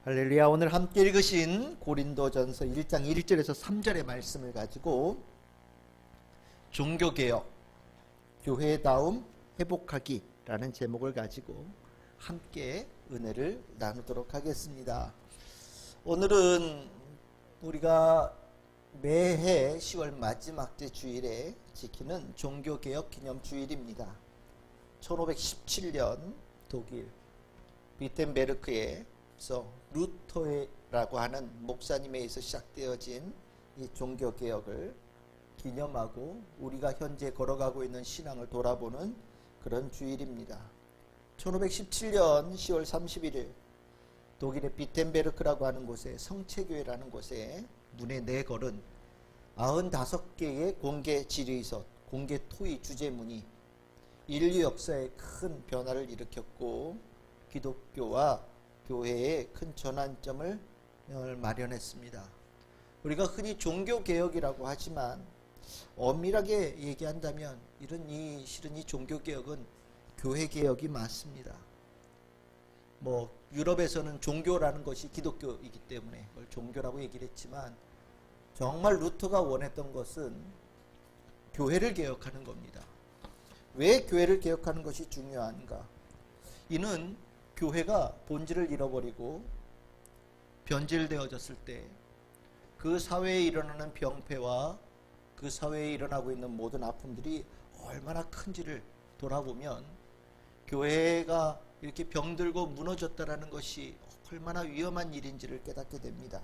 할렐루야. 오늘 함께 읽으신 고린도전서 1장 1절에서 3절의 말씀을 가지고 종교개혁, 교회다움 회복하기라는 제목을 가지고 함께 은혜를 나누도록 하겠습니다. 오늘은 우리가 매해 10월 마지막 주 주일에 지키는 종교개혁 기념주일입니다. 1517년 독일 비텐베르크에서 루터라고 하는 목사님에 의해서 시작되어진 이 종교개혁을 기념하고 우리가 현재 걸어가고 있는 신앙을 돌아보는 그런 주일입니다. 1517년 10월 31일 독일의 비텐베르크라고 하는 곳에 성체교회라는 곳에 문에 내걸은 95개의 공개 질의서, 공개 토의 주제문이 인류 역사에 큰 변화를 일으켰고 기독교와 교회에 큰 전환점을 마련했습니다. 우리가 흔히 종교개혁이라고 하지만 엄밀하게 얘기한다면 실은 이 종교개혁은 교회개혁이 맞습니다. 유럽에서는 종교라는 것이 기독교이기 때문에 그걸 종교라고 얘기를 했지만 정말 루터가 원했던 것은 교회를 개혁하는 겁니다. 왜 교회를 개혁하는 것이 중요한가? 이는 교회가 본질을 잃어버리고 변질되어졌을 때 그 사회에 일어나는 병폐와 그 사회에 일어나고 있는 모든 아픔들이 얼마나 큰지를 돌아보면 교회가 이렇게 병들고 무너졌다라는 것이 얼마나 위험한 일인지를 깨닫게 됩니다.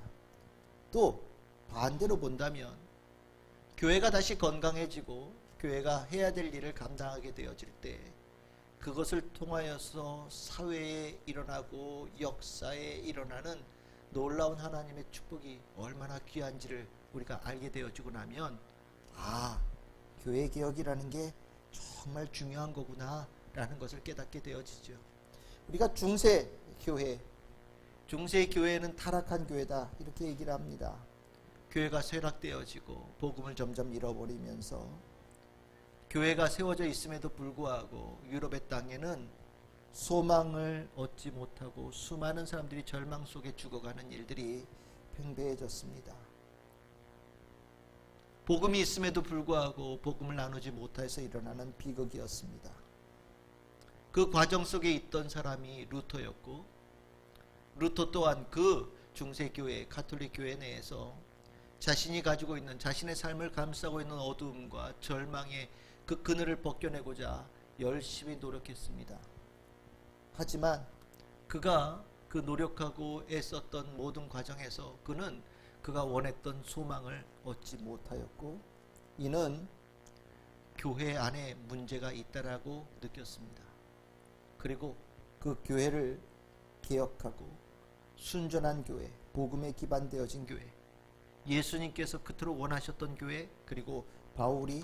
또 반대로 본다면 교회가 다시 건강해지고 교회가 해야 될 일을 감당하게 되어질 때 그것을 통하여서 사회에 일어나고 역사에 일어나는 놀라운 하나님의 축복이 얼마나 귀한지를 우리가 알게 되어지고 나면 교회 개혁이라는 게 정말 중요한 거구나 라는 것을 깨닫게 되어지죠. 우리가 중세 교회는 타락한 교회다 이렇게 얘기를 합니다. 교회가 쇠락되어지고 복음을 점점 잃어버리면서 교회가 세워져 있음에도 불구하고 유럽의 땅에는 소망을 얻지 못하고 수많은 사람들이 절망 속에 죽어가는 일들이 팽배해졌습니다. 복음이 있음에도 불구하고 복음을 나누지 못해서 일어나는 비극이었습니다. 그 과정 속에 있던 사람이 루터였고 루터 또한 그 중세교회 가톨릭 교회 내에서 자신이 가지고 있는 자신의 삶을 감싸고 있는 어두움과 절망의 그 그늘을 벗겨내고자 열심히 노력했습니다. 하지만 그가 그 노력하고 애썼던 모든 과정에서 그가 원했던 소망을 얻지 못하였고 이는 교회 안에 문제가 있다라고 느꼈습니다. 그리고 그 교회를 개혁하고 순전한 교회, 복음에 기반되어진 교회, 예수님께서 그토록 원하셨던 교회, 그리고 바울이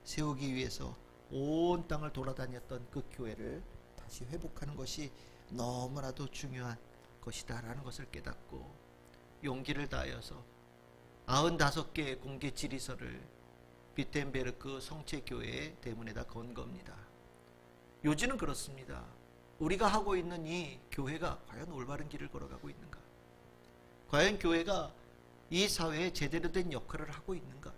세우기 위해서 온 땅을 돌아다녔던 그 교회를 다시 회복하는 것이 너무나도 중요한 것이다 라는 것을 깨닫고 용기를 다하여서 95개의 공개 질의서를 비텐베르크 성체교회의 대문에다 건 겁니다. 요지는 그렇습니다. 우리가 하고 있는 이 교회가 과연 올바른 길을 걸어가고 있는가? 과연 교회가 이 사회에 제대로 된 역할을 하고 있는가?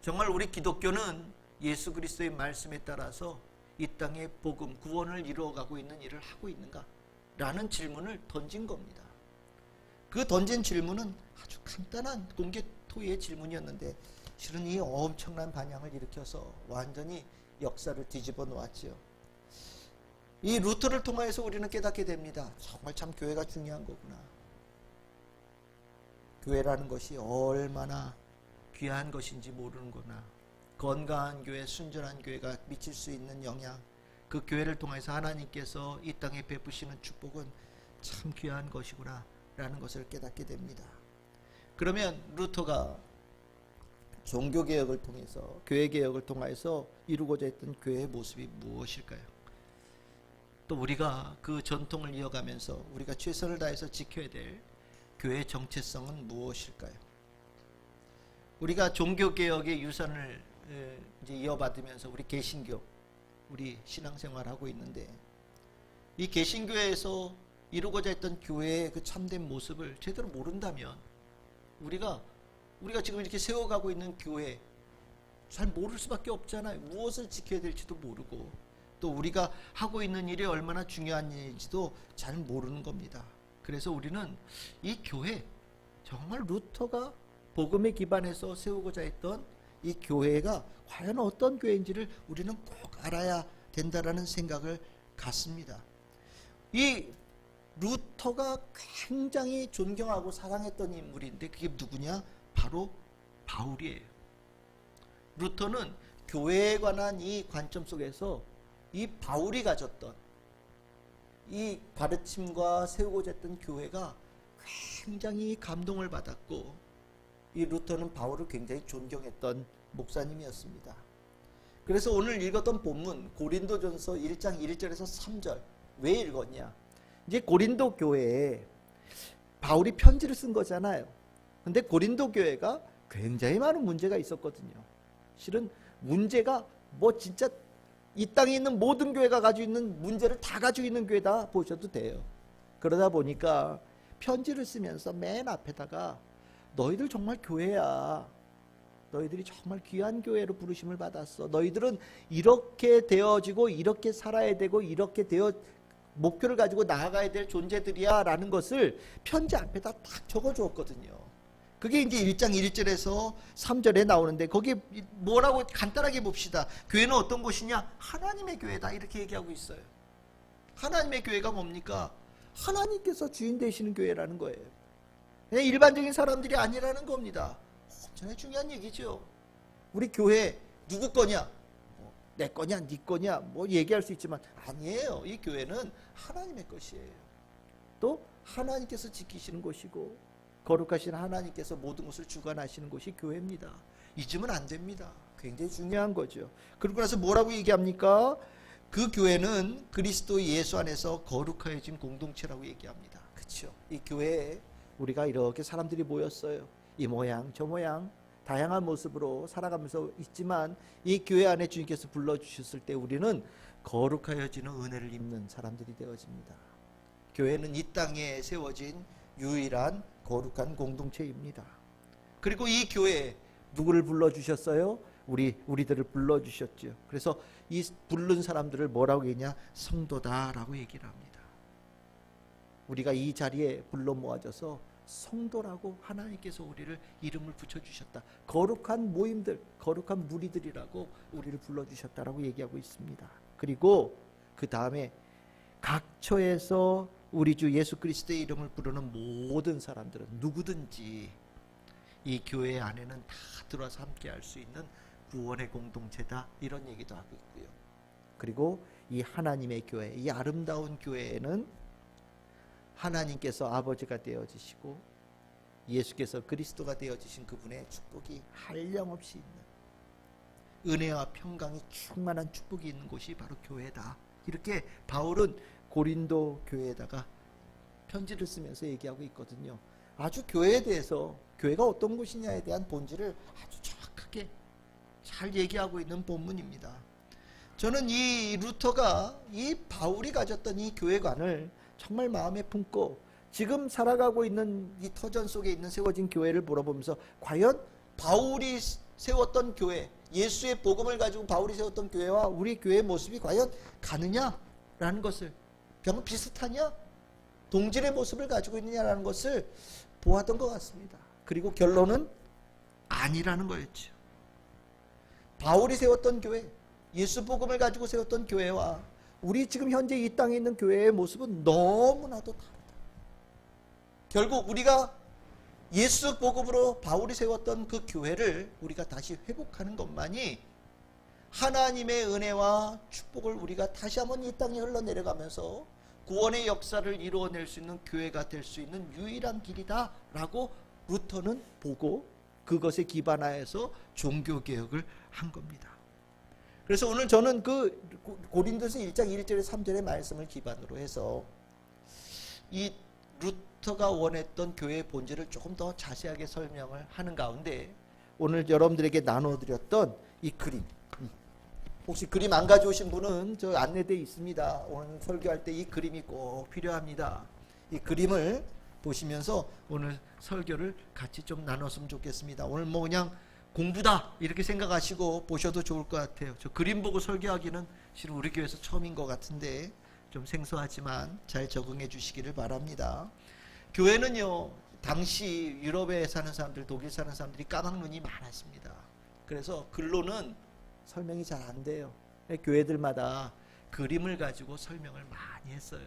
정말 우리 기독교는 예수 그리스도의 말씀에 따라서 이 땅의 복음, 구원을 이루어가고 있는 일을 하고 있는가? 라는 질문을 던진 겁니다. 그 던진 질문은 아주 간단한 공개 토의의 질문이었는데 실은 이 엄청난 반향을 일으켜서 완전히 역사를 뒤집어 놓았죠. 이 루터를 통해서 우리는 깨닫게 됩니다. 정말 참 교회가 중요한 거구나. 교회라는 것이 얼마나 귀한 것인지 모르는구나. 건강한 교회, 순전한 교회가 미칠 수 있는 영향, 그 교회를 통해서 하나님께서 이 땅에 베푸시는 축복은 참 귀한 것이구나 라는 것을 깨닫게 됩니다. 그러면 루터가 종교개혁을 통해서, 교회개혁을 통해서 이루고자 했던 교회의 모습이 무엇일까요? 또 우리가 그 전통을 이어가면서 우리가 최선을 다해서 지켜야 될 교회의 정체성은 무엇일까요? 우리가 종교개혁의 유산을 이제 이어받으면서 우리 개신교, 우리 신앙생활하고 있는데 이 개신교에서 이루고자 했던 교회의 그 참된 모습을 제대로 모른다면 우리가 지금 이렇게 세워가고 있는 교회 잘 모를 수밖에 없잖아요. 무엇을 지켜야 될지도 모르고 또 우리가 하고 있는 일이 얼마나 중요한 일인지도 잘 모르는 겁니다. 그래서 우리는 이 교회, 정말 루터가 복음에 기반해서 세우고자 했던 이 교회가 과연 어떤 교회인지를 우리는 꼭 알아야 된다라는 생각을 갖습니다. 이 루터가 굉장히 존경하고 사랑했던 인물인데 그게 누구냐? 바로 바울이에요. 루터는 교회에 관한 이 관점 속에서 이 바울이 가졌던 이 가르침과 세우고자 했던 교회가 굉장히 감동을 받았고, 이 루터는 바울을 굉장히 존경했던 목사님이었습니다. 그래서 오늘 읽었던 본문 고린도전서 1장 1절에서 3절 왜 읽었냐? 이제 고린도 교회에 바울이 편지를 쓴 거잖아요. 근데 고린도 교회가 굉장히 많은 문제가 있었거든요. 실은 문제가 뭐 진짜 이 땅에 있는 모든 교회가 가지고 있는 문제를 다 가지고 있는 교회다 보셔도 돼요. 그러다 보니까 편지를 쓰면서 맨 앞에다가 너희들 정말 교회야. 너희들이 정말 귀한 교회로 부르심을 받았어. 너희들은 이렇게 되어지고 이렇게 살아야 되고 이렇게 되어 목표를 가지고 나아가야 될 존재들이야 라는 것을 편지 앞에다 딱 적어주었거든요. 그게 이제 1장 1절에서 3절에 나오는데 거기에 뭐라고 간단하게 봅시다. 교회는 어떤 곳이냐? 하나님의 교회다 이렇게 얘기하고 있어요. 하나님의 교회가 뭡니까? 하나님께서 주인 되시는 교회라는 거예요. 일반적인 사람들이 아니라는 겁니다. 엄청나게 중요한 얘기죠. 우리 교회 누구 거냐? 내 거냐? 네 거냐? 뭐 얘기할 수 있지만 아니에요. 이 교회는 하나님의 것이에요. 또 하나님께서 지키시는 곳이고 거룩하신 하나님께서 모든 것을 주관하시는 곳이 교회입니다. 잊으면 안 됩니다. 굉장히 중요한 거죠. 그러고 나서 뭐라고 얘기합니까? 그 교회는 그리스도 예수 안에서 거룩하여진 공동체라고 얘기합니다. 그렇죠? 이 교회에 우리가 이렇게 사람들이 모였어요. 이 모양 저 모양 다양한 모습으로 살아가면서 있지만 이 교회 안에 주님께서 불러주셨을 때 우리는 거룩하여지는 은혜를 입는 사람들이 되어집니다. 교회는 이 땅에 세워진 유일한 거룩한 공동체입니다. 그리고 이 교회에 누구를 불러주셨어요? 우리들을 불러주셨죠. 그래서 이 부른 사람들을 뭐라고 했냐? 성도다라고 얘기를 합니다. 우리가 이 자리에 불러 모아져서 성도라고 하나님께서 우리를 이름을 붙여주셨다. 거룩한 모임들, 거룩한 무리들이라고 우리를 불러주셨다라고 얘기하고 있습니다. 그리고 그 다음에 각처에서 우리 주 예수 그리스도의 이름을 부르는 모든 사람들은 누구든지 이 교회 안에는 다 들어와서 함께 할 수 있는 구원의 공동체다 이런 얘기도 하고 있고요. 그리고 이 하나님의 교회, 이 아름다운 교회에는 하나님께서 아버지가 되어지시고 예수께서 그리스도가 되어지신 그분의 축복이 한량없이 있는 은혜와 평강이 충만한 축복이 있는 곳이 바로 교회다. 이렇게 바울은 고린도 교회에다가 편지를 쓰면서 얘기하고 있거든요. 아주 교회에 대해서 교회가 어떤 곳이냐에 대한 본질을 아주 정확하게 잘 얘기하고 있는 본문입니다. 저는 이 루터가 이 바울이 가졌던 이 교회관을 정말 마음에 품고 지금 살아가고 있는 이 터전 속에 있는 세워진 교회를 물어보면서 과연 바울이 세웠던 교회, 예수의 복음을 가지고 바울이 세웠던 교회와 우리 교회의 모습이 과연 가느냐라는 것을, 병 비슷하냐? 동질의 모습을 가지고 있느냐라는 것을 보았던 것 같습니다. 그리고 결론은 아니라는 거였죠. 바울이 세웠던 교회, 예수 복음을 가지고 세웠던 교회와 우리 지금 현재 이 땅에 있는 교회의 모습은 너무나도 다르다. 결국 우리가 예수 복음으로 바울이 세웠던 그 교회를 우리가 다시 회복하는 것만이 하나님의 은혜와 축복을 우리가 다시 한번 이 땅에 흘러내려가면서 구원의 역사를 이루어낼 수 있는 교회가 될 수 있는 유일한 길이다 라고 루터는 보고 그것에 기반하여서 종교개혁을 한 겁니다. 그래서 오늘 저는 그 고린도서 1장 1절에 3절의 말씀을 기반으로 해서 이 루터가 원했던 교회의 본질을 조금 더 자세하게 설명을 하는 가운데 오늘 여러분들에게 나눠드렸던 이 그림, 혹시 그림 안 가져오신 분은 저 안내되어 있습니다. 오늘 설교할 때 이 그림이 꼭 필요합니다. 이 그림을 보시면서 오늘 설교를 같이 좀 나눴으면 좋겠습니다. 오늘 뭐 그냥 공부다 이렇게 생각하시고 보셔도 좋을 것 같아요. 저 그림 보고 설교하기는 실은 우리 교회에서 처음인 것 같은데 좀 생소하지만 잘 적응해 주시기를 바랍니다. 교회는요, 당시 유럽에 사는 사람들, 독일 사는 사람들이 까막눈이 많았습니다. 그래서 글로는 설명이 잘 안 돼요. 교회들마다 그림을 가지고 설명을 많이 했어요.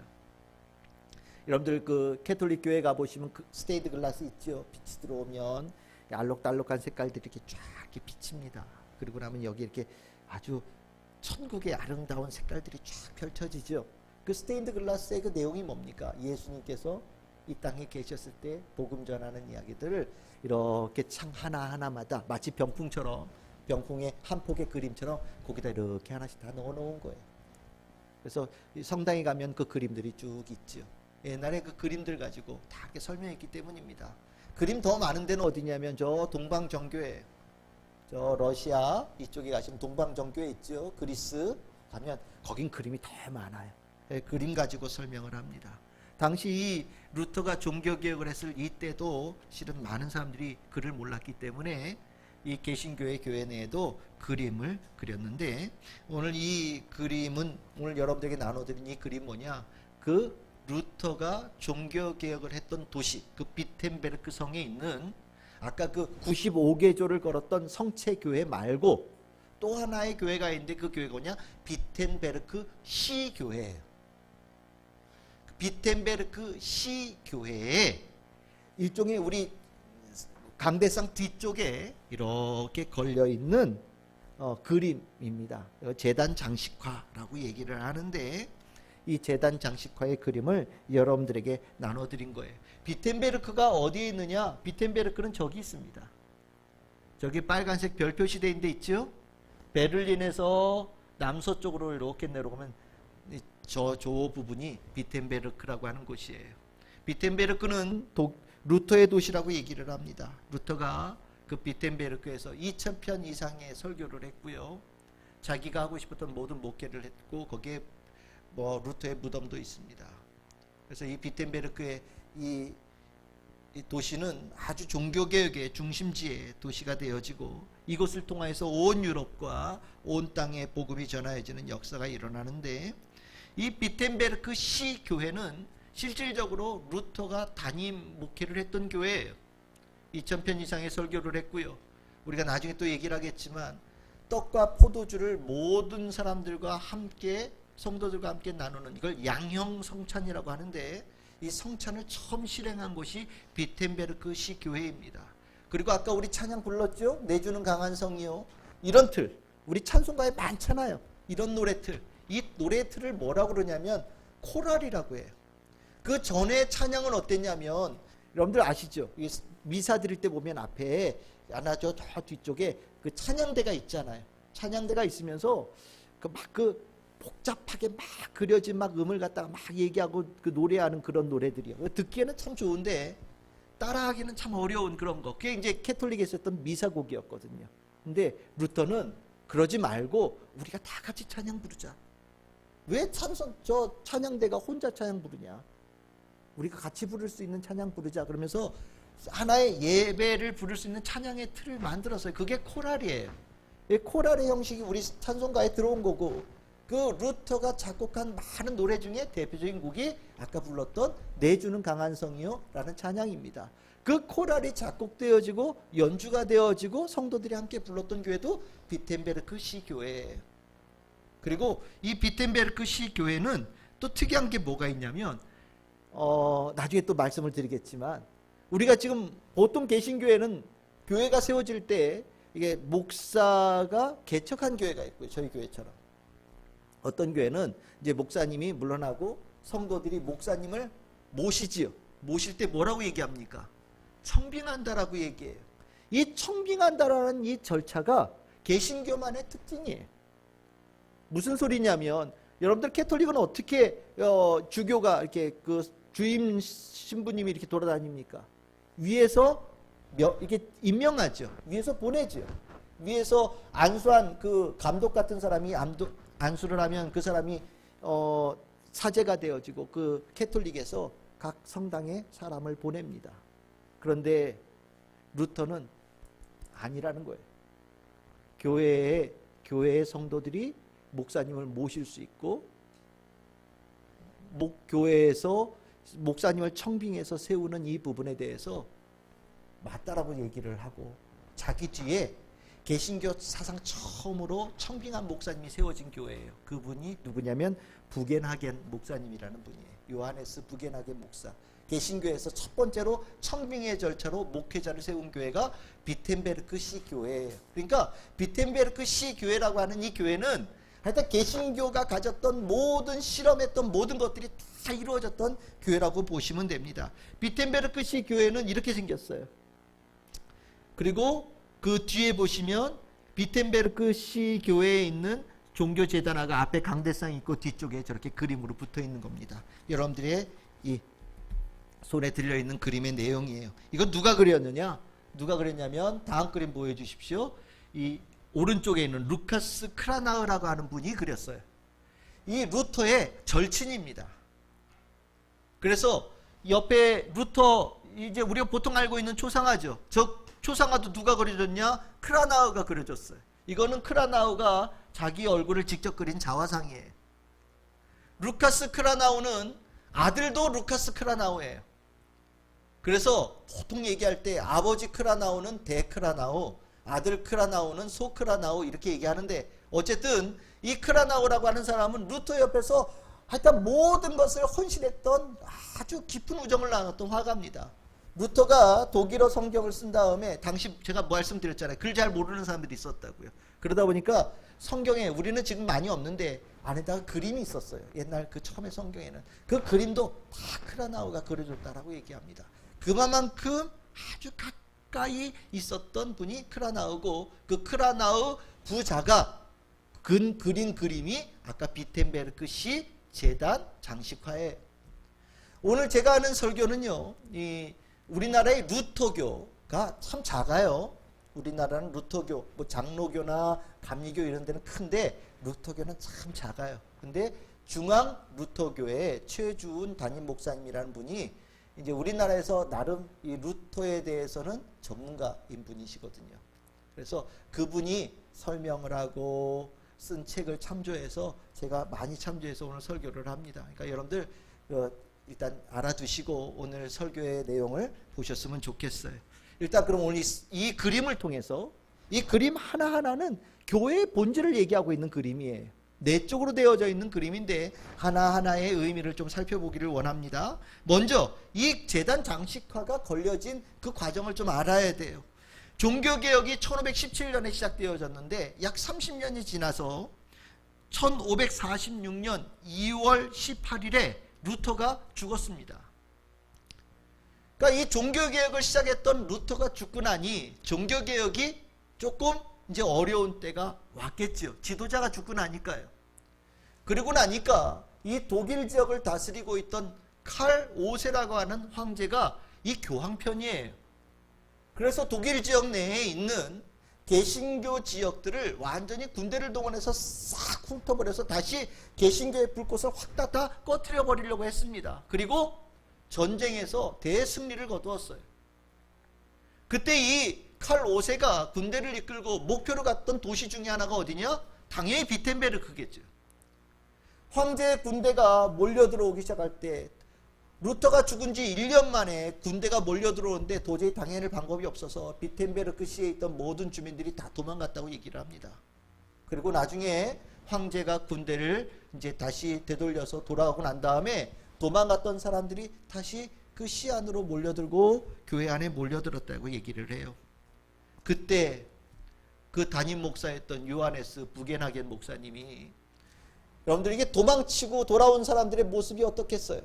여러분들 그 캐톨릭 교회 가보시면 그 스테인드 글라스 있죠. 빛이 들어오면 알록달록한 색깔들이 이렇게 쫙 이렇게 비칩니다. 그리고 나면 여기 이렇게 아주 천국의 아름다운 색깔들이 쫙 펼쳐지죠. 그 스테인드 글라스의 그 내용이 뭡니까? 예수님께서 이 땅에 계셨을 때 복음 전하는 이야기들을 이렇게 창 하나하나마다 마치 병풍처럼, 병풍의 한 폭의 그림처럼 거기다 이렇게 하나씩 다 넣어놓은 거예요. 그래서 성당에 가면 그 그림들이 쭉 있죠. 옛날에 그 그림들 가지고 다 이렇게 설명했기 때문입니다. 그림 더 많은 데는 어디냐면 저 동방정교회, 저 러시아 이쪽에 가시면 동방정교회 있죠. 그리스 가면 거긴 그림이 더 많아요. 그림 가지고 설명을 합니다. 당시 루터가 종교개혁을 했을 이때도 실은 많은 사람들이 글을 몰랐기 때문에 이 개신교회 교회 내에도 그림을 그렸는데, 오늘 이 그림은 오늘 여러분들에게 나눠드린 이 그림 뭐냐, 그 루터가 종교개혁을 했던 도시, 그 비텐베르크 성에 있는 아까 그 95개조를 걸었던 성체교회 말고 또 하나의 교회가 있는데 그 교회가 뭐냐, 비텐베르크 시교회예요. 비텐베르크 시교회에 일종의 우리 강대상 뒤쪽에 이렇게 걸려있는 그림입니다. 제단 장식화라고 얘기를 하는데, 이 제단 장식화의 그림을 여러분들에게 나눠드린 거예요. 비텐베르크가 어디에 있느냐? 비텐베르크는 저기 있습니다. 저기 빨간색 별 표시되어 있는 데 있죠? 베를린에서 남서쪽으로 이렇게 내려오면 저 부분이 비텐베르크라고 하는 곳이에요. 비텐베르크는 루터의 도시라고 얘기를 합니다. 루터가 그 비텐베르크에서 2000편 이상의 설교를 했고요. 자기가 하고 싶었던 모든 목회를 했고, 거기에 뭐 루터의 무덤도 있습니다. 그래서 이 비텐베르크의 이 도시는 아주 종교개혁의 중심지의 도시가 되어지고, 이곳을 통해서 온 유럽과 온 땅에 복음이 전하여지는 역사가 일어나는데, 이 비텐베르크 시 교회는 실질적으로 루터가 담임 목회를 했던 교회예요. 2000편 이상의 설교를 했고요. 우리가 나중에 또 얘기를 하겠지만 떡과 포도주를 모든 사람들과 함께, 성도들과 함께 나누는 이걸 양형 성찬이라고 하는데, 이 성찬을 처음 실행한 곳이 비텐베르크 시 교회입니다. 그리고 아까 우리 찬양 불렀죠? 내주는 강한 성이요. 이런 틀, 우리 찬송가에 많잖아요. 이런 노래틀. 이 노래틀을 뭐라고 그러냐면 코랄이라고 해요. 그 전에 찬양은 어땠냐면, 여러분들 아시죠? 미사 드릴 때 보면 앞에 하나 저 뒤쪽에 그 찬양대가 있잖아요. 찬양대가 있으면서 그 복잡하게 막 그려진 막 음을 갖다가 막 얘기하고 그 노래하는 그런 노래들이요. 듣기에는 참 좋은데 따라하기는 참 어려운 그런 거. 그게 이제 캐톨릭에 있었던 미사곡이었거든요. 근데 루터는 그러지 말고 우리가 다 같이 찬양 부르자. 왜 저 찬양대가 혼자 찬양 부르냐? 우리가 같이 부를 수 있는 찬양 부르자. 그러면서 하나의 예배를 부를 수 있는 찬양의 틀을 만들었어요. 그게 코랄이에요. 코랄의 형식이 우리 찬송가에 들어온 거고, 그 루터가 작곡한 많은 노래 중에 대표적인 곡이 아까 불렀던 내주는 강한 성이요 라는 찬양입니다. 그 코랄이 작곡되어지고 연주가 되어지고 성도들이 함께 불렀던 교회도 비텐베르크 시 교회예요. 그리고 이 비텐베르크 시 교회는 또 특이한 게 뭐가 있냐면, 나중에 또 말씀을 드리겠지만, 우리가 지금 보통 개신교회는 교회가 세워질 때 이게 목사가 개척한 교회가 있고요. 저희 교회처럼. 어떤 교회는 이제 목사님이 물러나고 성도들이 목사님을 모시지요. 모실 때 뭐라고 얘기합니까? 청빙한다라고 얘기해요. 이 청빙한다라는 이 절차가 개신교만의 특징이에요. 무슨 소리냐면, 여러분들 캐톨릭은 어떻게 주교가 이렇게 그 주임 신부님이 이렇게 돌아다닙니까? 위에서 이렇게 임명하죠. 위에서 보내죠. 위에서 안수한 그 감독 같은 사람이 안수를 하면 그 사람이 사제가 되어지고, 그 캐톨릭에서 각 성당에 사람을 보냅니다. 그런데 루터는 아니라는 거예요. 교회의 성도들이 목사님을 모실 수 있고, 교회에서 목사님을 청빙해서 세우는 이 부분에 대해서 맞다라고 얘기를 하고, 자기 뒤에 개신교 사상 처음으로 청빙한 목사님이 세워진 교회예요. 그분이 누구냐면 부겐하겐 목사님이라는 분이에요. 요하네스 부겐하겐 목사. 개신교에서 첫 번째로 청빙의 절차로 목회자를 세운 교회가 비텐베르크 시 교회예요. 그러니까 비텐베르크 시 교회라고 하는 이 교회는 하여튼 개신교가 가졌던 모든 실험했던 모든 것들이 다 이루어졌던 교회라고 보시면 됩니다. 비텐베르크 시 교회는 이렇게 생겼어요. 그리고 그 뒤에 보시면 비텐베르크 시 교회에 있는 종교 재단화가 앞에 강대상이 있고 뒤쪽에 저렇게 그림으로 붙어 있는 겁니다. 여러분들의 이 손에 들려있는 그림의 내용이에요. 이건 누가 그렸느냐? 누가 그렸냐면 다음 그림 보여주십시오. 이 오른쪽에 있는 루카스 크라나흐라고 하는 분이 그렸어요. 이 루터의 절친입니다. 그래서 옆에 루터, 이제 우리가 보통 알고 있는 초상화죠. 저 초상화도 누가 그려줬냐? 크라나흐가 그려줬어요. 이거는 크라나흐가 자기 얼굴을 직접 그린 자화상이에요. 루카스 크라나흐는 아들도 루카스 크라나흐예요. 그래서 보통 얘기할 때 아버지 크라나흐는 대크라나흐, 아들 크라나흐는 소크라나흐 이렇게 얘기하는데, 어쨌든 이 크라나흐라고 하는 사람은 루터 옆에서 하여튼 모든 것을 헌신했던 아주 깊은 우정을 나눴던 화가입니다. 루터가 독일어 성경을 쓴 다음에, 당시 제가 말씀드렸잖아요. 글 잘 모르는 사람들이 있었다고요. 그러다 보니까 성경에, 우리는 지금 많이 없는데 안에다가 그림이 있었어요. 옛날 그 처음에 성경에는. 그 그림도 다 크라나흐가 그려줬다라고 얘기합니다. 그만큼 아주 가까이 있었던 분이 크라나흐고, 그 크라나흐 부자가 그린 그림이 아까 비텐베르크 시 제단 장식화에, 오늘 제가 하는 설교는요, 이 우리나라의 루터교가 참 작아요. 우리나라는 루터교, 뭐 장로교나 감리교 이런 데는 큰데 루터교는 참 작아요. 근데 중앙 루터교의 최주운 담임 목사님이라는 분이 이제 우리나라에서 나름 이 루터에 대해서는 전문가인 분이시거든요. 그래서 그분이 설명을 하고 쓴 책을 참조해서 제가 많이 참조해서 오늘 설교를 합니다. 그러니까 여러분들 일단 알아두시고 오늘 설교의 내용을 보셨으면 좋겠어요. 일단 그럼 오늘 이 그림을 통해서, 이 그림 하나하나는 교회의 본질을 얘기하고 있는 그림이에요. 내적으로 되어져 있는 그림인데 하나하나의 의미를 좀 살펴보기를 원합니다. 먼저 이 제단 장식화가 걸려진 그 과정을 좀 알아야 돼요. 종교개혁이 1517년에 시작되어졌는데 약 30년이 지나서 1546년 2월 18일에 루터가 죽었습니다. 그러니까 이 종교개혁을 시작했던 루터가 죽고 나니 종교개혁이 조금 이제 어려운 때가 왔겠지요. 지도자가 죽고 나니까요. 그리고 나니까 이 독일 지역을 다스리고 있던 칼 5세라고 하는 황제가 이 교황편이에요. 그래서 독일 지역 내에 있는 개신교 지역들을 완전히 군대를 동원해서 싹 훑어버려서 다시 개신교의 불꽃을 확 다 꺼트려 버리려고 했습니다. 그리고 전쟁에서 대승리를 거두었어요. 그때 이 칼 5세가 군대를 이끌고 목표로 갔던 도시 중에 하나가 어디냐? 당연히 비텐베르크겠죠. 황제의 군대가 몰려들어오기 시작할 때 루터가 죽은 지 1년 만에 군대가 몰려들어오는데 도저히 당해낼 방법이 없어서 비텐베르크 시에 있던 모든 주민들이 다 도망갔다고 얘기를 합니다. 그리고 나중에 황제가 군대를 이제 다시 되돌려서 돌아가고 난 다음에 도망갔던 사람들이 다시 그 시 안으로 몰려들고 교회 안에 몰려들었다고 얘기를 해요. 그때 그 담임 목사였던 요하네스 부겐하겐 목사님이, 여러분들에게 도망치고 돌아온 사람들의 모습이 어떻겠어요?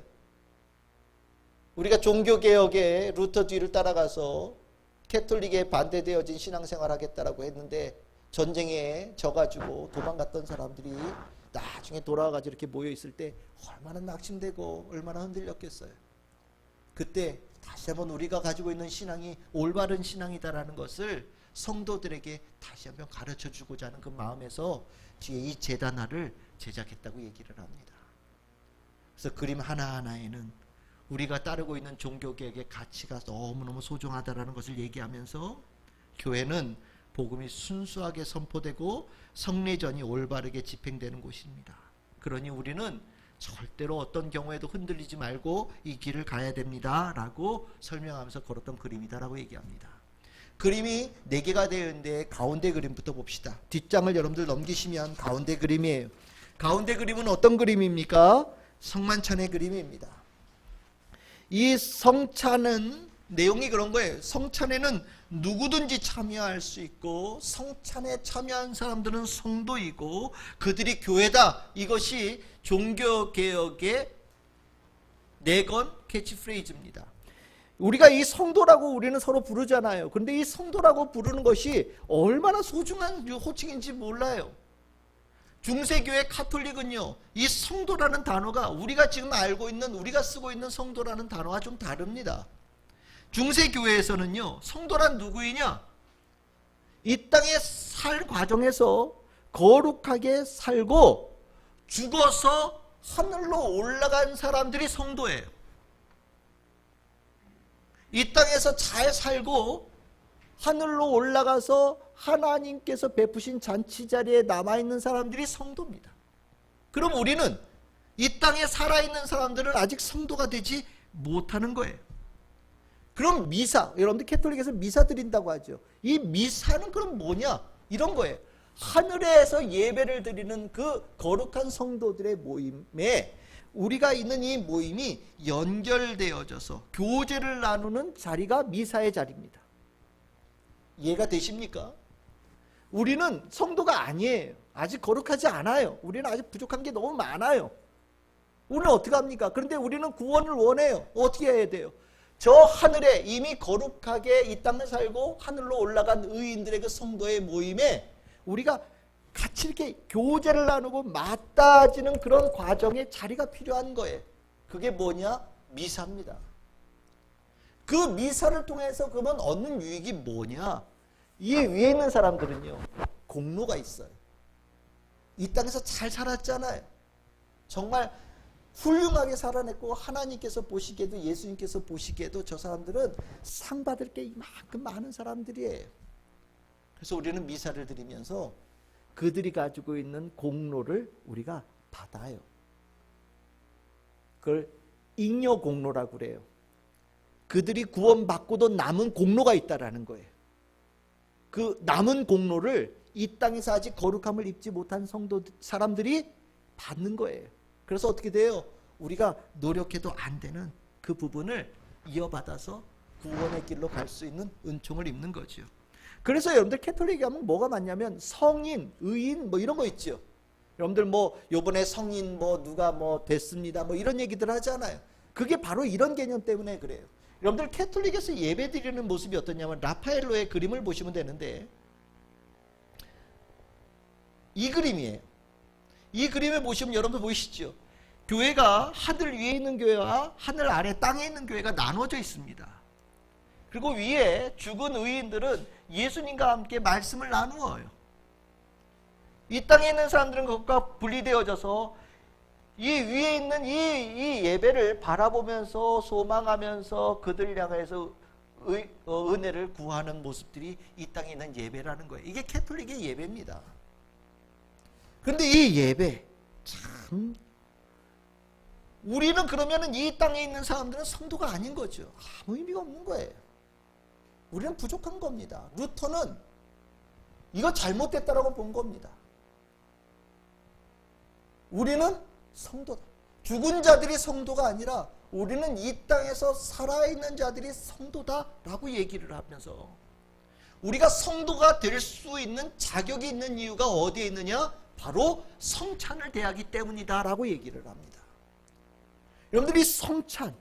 우리가 종교개혁에 루터 뒤를 따라가서 캐톨릭에 반대되어진 신앙생활 하겠다라고 했는데 전쟁에 져가지고 도망갔던 사람들이 나중에 돌아와가지고 이렇게 모여있을 때 얼마나 낙심되고 얼마나 흔들렸겠어요. 그때 다시 한번 우리가 가지고 있는 신앙이 올바른 신앙이다라는 것을 성도들에게 다시 한번 가르쳐주고자 하는 그 마음에서 뒤에 이 제단화를 제작했다고 얘기를 합니다. 그래서 그림 하나하나에는 우리가 따르고 있는 종교개혁의 가치가 너무너무 소중하다라는 것을 얘기하면서 교회는 복음이 순수하게 선포되고 성례전이 올바르게 집행되는 곳입니다. 그러니 우리는 절대로 어떤 경우에도 흔들리지 말고 이 길을 가야 됩니다 라고 설명하면서 걸었던 그림이다라고 얘기합니다. 그림이 4개가 되어 있는데 가운데 그림부터 봅시다. 뒷장을 여러분들 넘기시면 가운데 그림이에요. 가운데 그림은 어떤 그림입니까? 성만찬의 그림입니다. 이 성찬은 내용이 그런 거예요. 성찬에는 누구든지 참여할 수 있고 성찬에 참여한 사람들은 성도이고 그들이 교회다. 이것이 종교개혁의 내건 캐치프레이즈입니다. 우리가 이 성도라고 우리는 서로 부르잖아요. 그런데 이 성도라고 부르는 것이 얼마나 소중한 호칭인지 몰라요. 중세교회 카톨릭은요, 이 성도라는 단어가 우리가 지금 알고 있는, 우리가 쓰고 있는 성도라는 단어와 좀 다릅니다. 중세교회에서는요, 성도란 누구이냐? 이 땅에 살 과정에서 거룩하게 살고 죽어서 하늘로 올라간 사람들이 성도예요. 이 땅에서 잘 살고 하늘로 올라가서 하나님께서 베푸신 잔치 자리에 남아있는 사람들이 성도입니다. 그럼 우리는 이 땅에 살아있는 사람들은 아직 성도가 되지 못하는 거예요. 그럼 미사, 여러분들 캐톨릭에서 미사 드린다고 하죠. 이 미사는 그럼 뭐냐? 이런 거예요. 하늘에서 예배를 드리는 그 거룩한 성도들의 모임에 우리가 있는 이 모임이 연결되어져서 교제를 나누는 자리가 미사의 자리입니다. 이해가 되십니까? 우리는 성도가 아니에요. 아직 거룩하지 않아요. 우리는 아직 부족한 게 너무 많아요. 우리는 어떻게 합니까? 그런데 우리는 구원을 원해요. 어떻게 해야 돼요? 저 하늘에 이미 거룩하게 이 땅을 살고 하늘로 올라간 의인들의 그 성도의 모임에 우리가 같이 이렇게 교제를 나누고 맞닿아지는 그런 과정에 자리가 필요한 거예요. 그게 뭐냐? 미사입니다. 그 미사를 통해서 그러면 얻는 유익이 뭐냐? 이 위에 있는 사람들은요, 공로가 있어요. 이 땅에서 잘 살았잖아요. 정말 훌륭하게 살아냈고 하나님께서 보시기에도 예수님께서 보시기에도 저 사람들은 상 받을 게 이만큼 많은 사람들이에요. 그래서 우리는 미사를 드리면서 그들이 가지고 있는 공로를 우리가 받아요. 그걸 잉여 공로라고 그래요. 그들이 구원받고도 남은 공로가 있다라는 거예요. 그 남은 공로를 이 땅에서 아직 거룩함을 입지 못한 성도 사람들이 받는 거예요. 그래서 어떻게 돼요? 우리가 노력해도 안 되는 그 부분을 이어받아서 구원의 길로 갈 수 있는 은총을 입는 거죠. 그래서 여러분들 캐톨릭에 가면 뭐가 많냐면 성인, 의인 뭐 이런 거 있죠. 여러분들 뭐 요번에 성인 뭐 누가 뭐 됐습니다 뭐 이런 얘기들 하잖아요. 그게 바로 이런 개념 때문에 그래요. 여러분들 캐톨릭에서 예배 드리는 모습이 어떠냐면 라파엘로의 그림을 보시면 되는데 이 그림이에요. 이 그림을 보시면 여러분들 보이시죠? 교회가 하늘 위에 있는 교회와 하늘 아래 땅에 있는 교회가 나눠져 있습니다. 그리고 위에 죽은 의인들은 예수님과 함께 말씀을 나누어요. 이 땅에 있는 사람들은 그것과 분리되어져서 이 위에 있는 이 예배를 바라보면서 소망하면서 그들 향해서 은혜를 구하는 모습들이 이 땅에 있는 예배라는 거예요. 이게 캐톨릭의 예배입니다. 그런데 이 예배 참 우리는 그러면은 이 땅에 있는 사람들은 성도가 아닌 거죠. 아무 의미가 없는 거예요. 우리는 부족한 겁니다. 루터는 이거 잘못됐다라고 본 겁니다. 우리는 성도다. 죽은 자들이 성도가 아니라 우리는 이 땅에서 살아있는 자들이 성도다라고 얘기를 하면서 우리가 성도가 될 수 있는 자격이 있는 이유가 어디에 있느냐? 바로 성찬을 대하기 때문이다라고 얘기를 합니다. 여러분들이 성찬,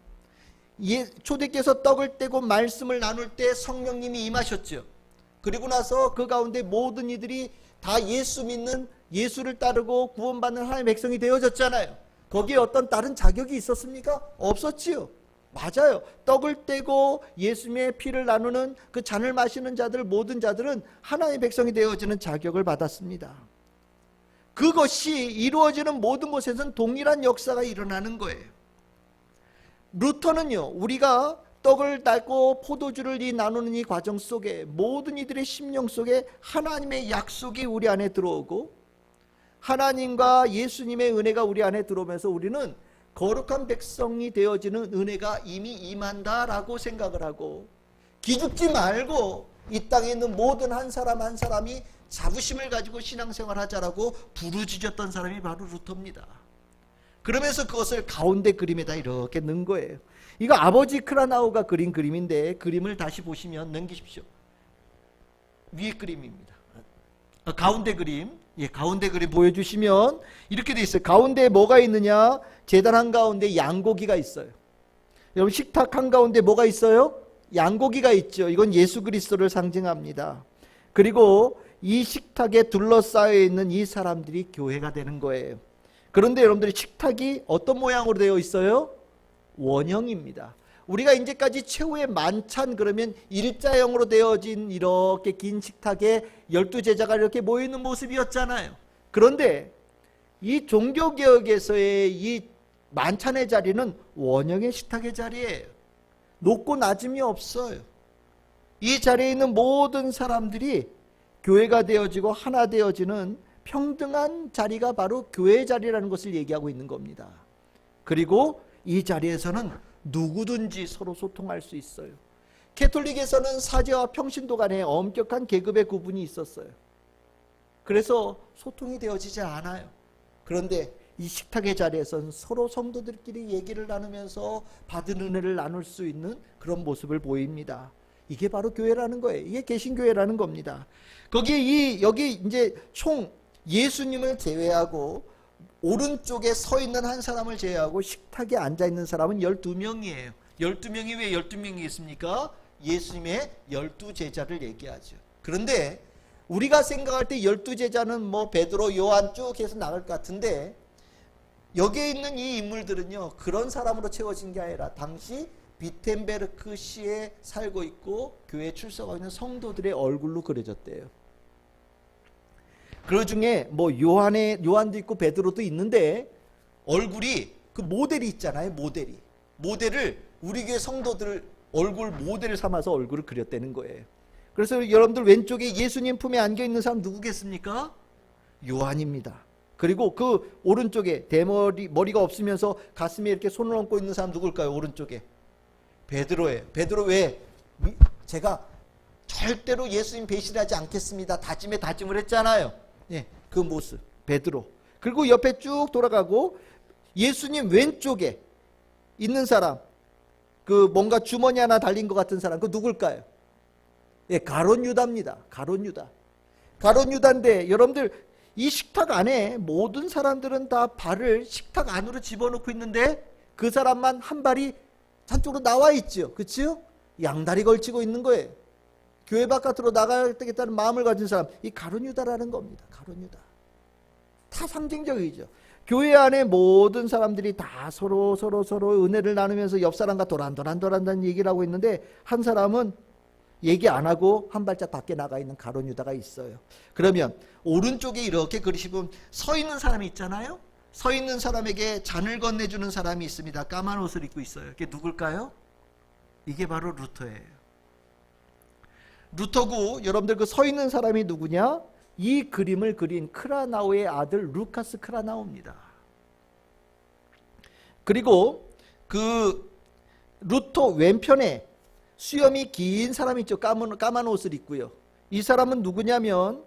초대께서 떡을 떼고 말씀을 나눌 때 성령님이 임하셨죠. 그리고 나서 그 가운데 모든 이들이 다 예수 믿는, 예수를 따르고 구원받는 하나님의 백성이 되어졌잖아요. 거기에 어떤 다른 자격이 있었습니까? 없었지요. 맞아요. 떡을 떼고 예수님의 피를 나누는 그 잔을 마시는 자들, 모든 자들은 하나님의 백성이 되어지는 자격을 받았습니다. 그것이 이루어지는 모든 곳에서는 동일한 역사가 일어나는 거예요. 루터는요, 우리가 떡을 닦고 포도주를 나누는 이 과정 속에 모든 이들의 심령 속에 하나님의 약속이 우리 안에 들어오고 하나님과 예수님의 은혜가 우리 안에 들어오면서 우리는 거룩한 백성이 되어지는 은혜가 이미 임한다라고 생각을 하고, 기죽지 말고 이 땅에 있는 모든 한 사람 한 사람이 자부심을 가지고 신앙생활 하자라고 부르짖었던 사람이 바로 루터입니다. 그러면서 그것을 가운데 그림에다 이렇게 넣은 거예요. 이거 아버지 크라나우가 그린 그림인데, 그림을 다시 보시면 넘기십시오. 위에 그림입니다. 가운데 그림, 가운데 그림 보여주시면 이렇게 돼 있어요. 가운데 뭐가 있느냐? 제단 한가운데 양고기가 있어요. 여러분, 식탁 한가운데 뭐가 있어요? 양고기가 있죠. 이건 예수 그리스도를 상징합니다. 그리고 이 식탁에 둘러싸여 있는 이 사람들이 교회가 되는 거예요. 그런데 여러분들이 식탁이 어떤 모양으로 되어 있어요? 원형입니다. 우리가 이제까지 최후의 만찬 그러면 일자형으로 되어진 이렇게 긴 식탁에 12제자가 이렇게 모이는 모습이었잖아요. 그런데 이 종교개혁에서의 이 만찬의 자리는 원형의 식탁의 자리예요. 높고 낮음이 없어요. 이 자리에 있는 모든 사람들이 교회가 되어지고 하나 되어지는 평등한 자리가 바로 교회의 자리라는 것을 얘기하고 있는 겁니다. 그리고 이 자리에서는 누구든지 서로 소통할 수 있어요. 캐톨릭에서는 사제와 평신도 간에 엄격한 계급의 구분이 있었어요. 그래서 소통이 되어지지 않아요. 그런데 이 식탁의 자리에서는 서로 성도들끼리 얘기를 나누면서 받은 은혜를 나눌 수 있는 그런 모습을 보입니다. 이게 바로 교회라는 거예요. 이게 개신교회라는 겁니다. 거기에 여기 이제 총 예수님을 제외하고 오른쪽에 서 있는 한 사람을 제외하고 식탁에 앉아 있는 사람은 12명이에요. 12명이 왜 12명이 있습니까? 예수님의 12제자를 얘기하죠. 그런데 우리가 생각할 때 12제자는 뭐 베드로, 요한 쭉 해서 나갈 것 같은데, 여기에 있는 이 인물들은요, 그런 사람으로 채워진 게 아니라 당시 비텐베르크 시에 살고 있고 교회에 출석하고 있는 성도들의 얼굴로 그려졌대요. 그 중에 뭐 요한도 있고 베드로도 있는데, 얼굴이 그 모델이 있잖아요. 모델을 우리 교회 성도들 얼굴 모델을 삼아서 얼굴을 그렸다는 거예요. 그래서 여러분들 왼쪽에 예수님 품에 안겨 있는 사람 누구겠습니까? 요한입니다. 그리고 그 오른쪽에 머리가 없으면서 가슴에 이렇게 손을 얹고 있는 사람 누굴까요? 오른쪽에 베드로예요. 베드로 왜? 제가 절대로 예수님 배신하지 않겠습니다. 다짐을 했잖아요. 그 모습 베드로. 그리고 옆에 쭉 돌아가고 예수님 왼쪽에 있는 사람, 그 뭔가 주머니 하나 달린 것 같은 사람, 그 누굴까요? 가룟 유다입니다. 가룟 유다인데, 여러분들 이 식탁 안에 모든 사람들은 다 발을 식탁 안으로 집어넣고 있는데 그 사람만 한 발이 한쪽으로 나와 있죠. 그렇죠? 양다리 걸치고 있는 거예요. 교회 바깥으로 나가겠다는 마음을 가진 사람, 이 가룟 유다라는 겁니다. 가룟 유다. 다 상징적이죠. 교회 안에 모든 사람들이 다 서로 은혜를 나누면서 옆 사람과 도란도란 얘기를 하고 있는데, 한 사람은 얘기 안 하고 한 발짝 밖에 나가 있는 가룟 유다가 있어요. 그러면 오른쪽에 이렇게 그리시면 서 있는 사람이 있잖아요. 서 있는 사람에게 잔을 건네주는 사람이 있습니다. 까만 옷을 입고 있어요. 그게 누굴까요? 이게 바로 루터예요. 루터고, 여러분들 그 서 있는 사람이 누구냐? 이 그림을 그린 크라나우의 아들 루카스 크라나우입니다. 그리고 그 루터 왼편에 수염이 긴 사람이 있죠. 까만 옷을 입고요. 이 사람은 누구냐면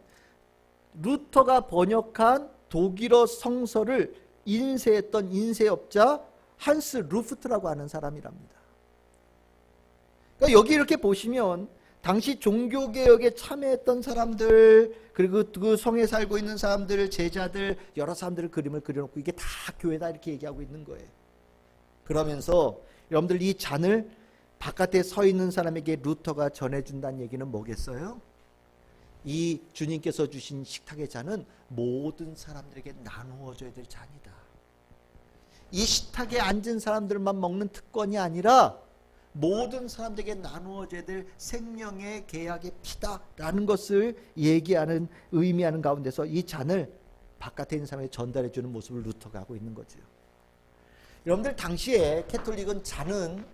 루터가 번역한 독일어 성서를 인쇄했던 인쇄업자 한스 루프트라고 하는 사람이랍니다. 그러니까 여기 이렇게 보시면 당시 종교개혁에 참여했던 사람들, 그리고 그 성에 살고 있는 사람들, 제자들, 여러 사람들의 그림을 그려놓고 이게 다 교회다 이렇게 얘기하고 있는 거예요. 그러면서 여러분들 이 잔을 바깥에 서 있는 사람에게 루터가 전해준다는 얘기는 뭐겠어요? 이 주님께서 주신 식탁의 잔은 모든 사람들에게 나누어져야 될 잔이다. 이 식탁에 앉은 사람들만 먹는 특권이 아니라 모든 사람들에게 나누어져야 될 생명의 계약의 피다라는 것을 얘기하는, 의미하는 가운데서 이 잔을 바깥에 있는 사람에게 전달해 주는 모습을 루터가 하고 있는 거죠. 여러분들 당시에 캐톨릭은 잔은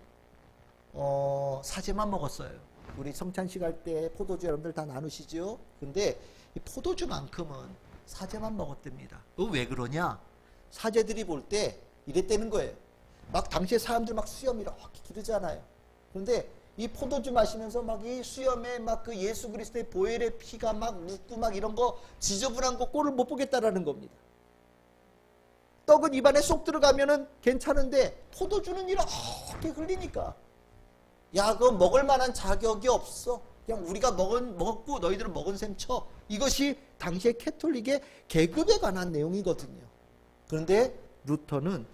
사제만 먹었어요. 우리 성찬식 할 때 포도주 여러분들 다 나누시죠? 근데 이 포도주만큼은 사제만 먹었답니다. 왜 그러냐? 사제들이 볼 때 이랬다는 거예요. 막 당시에 사람들 막 수염이 이렇게 기르잖아요. 그런데 이 포도주 마시면서 막 이 수염에 막 그 예수 그리스도의 보혈의 피가 막 묻고 막 이런 거 지저분한 거 꼴을 못 보겠다라는 겁니다. 떡은 입안에 쏙 들어가면은 괜찮은데 포도주는 이렇게 흘리니까 야, 그거 먹을 만한 자격이 없어. 그냥 우리가 먹고 너희들은 먹은 셈 쳐. 이것이 당시의 캐톨릭의 계급에 관한 내용이거든요. 그런데 루터는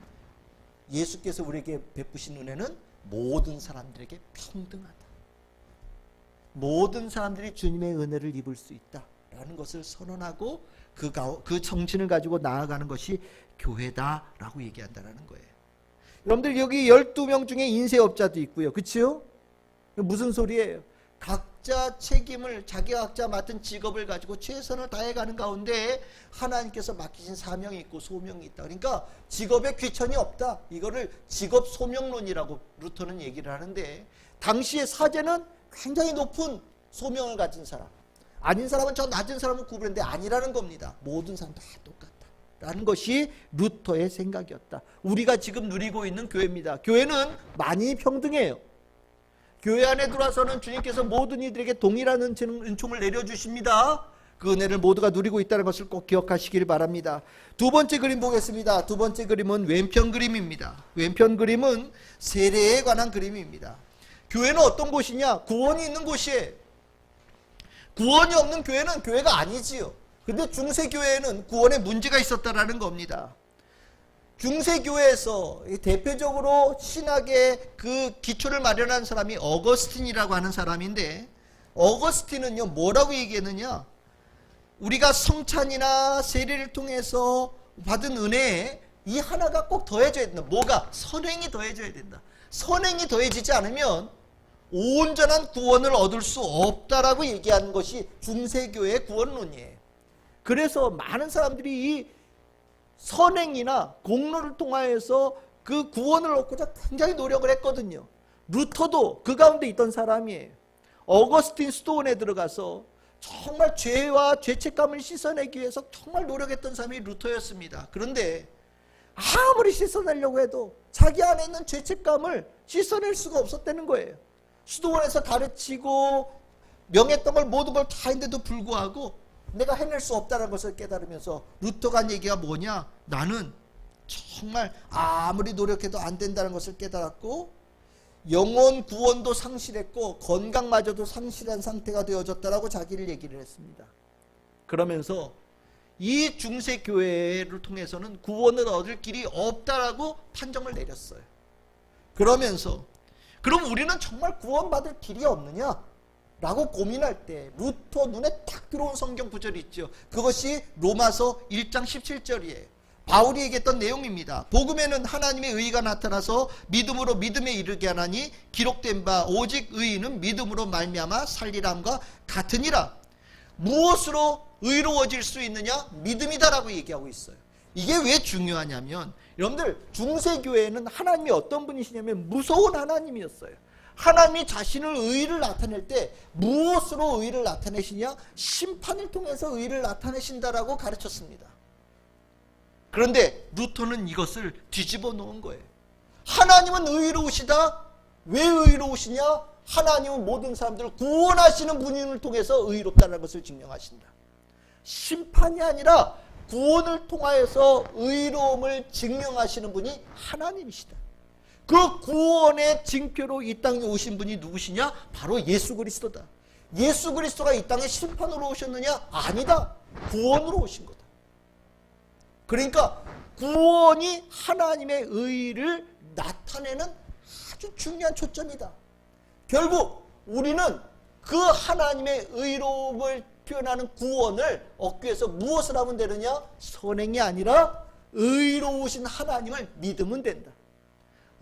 예수께서 우리에게 베푸신 은혜는 모든 사람들에게 평등하다. 모든 사람들이 주님의 은혜를 입을 수 있다라는 것을 선언하고 그 정신을 가지고 나아가는 것이 교회다라고 얘기한다라는 거예요. 여러분들 여기 12명 중에 인쇄업자도 있고요. 그치요? 무슨 소리예요? 각자 책임을 자기가 각자 맡은 직업을 가지고 최선을 다해가는 가운데 하나님께서 맡기신 사명이 있고 소명이 있다. 그러니까 직업에 귀천이 없다. 이거를 직업 소명론이라고 루터는 얘기를 하는데 당시의 사제는 굉장히 높은 소명을 가진 사람, 아닌 사람은 저 낮은 사람을 구분했는데 아니라는 겁니다. 모든 사람 다 똑같다라는 것이 루터의 생각이었다. 우리가 지금 누리고 있는 교회입니다. 교회는 많이 평등해요. 교회 안에 들어와서는 주님께서 모든 이들에게 동일한 은총을 내려주십니다. 그 은혜를 모두가 누리고 있다는 것을 꼭 기억하시길 바랍니다. 두 번째 그림 보겠습니다. 두 번째 그림은 왼편 그림입니다. 왼편 그림은 세례에 관한 그림입니다. 교회는 어떤 곳이냐? 구원이 있는 곳이에요. 구원이 없는 교회는 교회가 아니지요. 근데 중세교회에는 구원에 문제가 있었다라는 겁니다. 중세교회에서 대표적으로 신학의 그 기초를 마련한 사람이 어거스틴이라고 하는 사람인데, 어거스틴은요 뭐라고 얘기했느냐? 우리가 성찬이나 세례를 통해서 받은 은혜에 이 하나가 꼭 더해져야 된다. 뭐가? 선행이 더해져야 된다. 선행이 더해지지 않으면 온전한 구원을 얻을 수 없다라고 얘기하는 것이 중세교회의 구원론이에요. 그래서 많은 사람들이 이 선행이나 공로를 통하여서 그 구원을 얻고자 굉장히 노력을 했거든요. 루터도 그 가운데 있던 사람이에요. 어거스틴 수도원에 들어가서 정말 죄와 죄책감을 씻어내기 위해서 정말 노력했던 사람이 루터였습니다. 그런데 아무리 씻어내려고 해도 자기 안에 있는 죄책감을 씻어낼 수가 없었다는 거예요. 수도원에서 가르치고 명했던 걸 모든 걸 다 했는데도 불구하고 내가 해낼 수 없다는 것을 깨달으면서 루터가 한 얘기가 뭐냐? 나는 정말 아무리 노력해도 안 된다는 것을 깨달았고 영혼 구원도 상실했고 건강마저도 상실한 상태가 되어졌다라고 자기를 얘기를 했습니다. 그러면서 이 중세교회를 통해서는 구원을 얻을 길이 없다라고 판정을 내렸어요. 그러면서 그럼 우리는 정말 구원받을 길이 없느냐? 라고 고민할 때 루터 눈에 딱 들어온 성경 구절이 있죠. 그것이 로마서 1장 17절이에요. 바울이 얘기했던 내용입니다. 복음에는 하나님의 의가 나타나서 믿음으로 믿음에 이르게 하나니 기록된 바 오직 의인은 믿음으로 말미암아 살리람과 같으니라. 무엇으로 의로워질 수 있느냐? 믿음이다라고 얘기하고 있어요. 이게 왜 중요하냐면 여러분들 중세교회에는 하나님이 어떤 분이시냐면 무서운 하나님이었어요. 하나님이 자신을 의를 나타낼 때 무엇으로 의를 나타내시냐? 심판을 통해서 의를 나타내신다라고 가르쳤습니다. 그런데 루터는 이것을 뒤집어 놓은 거예요. 하나님은 의로우시다. 왜 의로우시냐? 하나님은 모든 사람들을 구원하시는 분을 통해서 의롭다는 것을 증명하신다. 심판이 아니라 구원을 통하여서 의로움을 증명하시는 분이 하나님이시다. 그 구원의 징표로 이 땅에 오신 분이 누구시냐? 바로 예수 그리스도다. 예수 그리스도가 이 땅에 심판으로 오셨느냐? 아니다. 구원으로 오신 거다. 그러니까 구원이 하나님의 의를 나타내는 아주 중요한 초점이다. 결국 우리는 그 하나님의 의로움을 표현하는 구원을 얻기 위해서 무엇을 하면 되느냐? 선행이 아니라 의로우신 하나님을 믿으면 된다.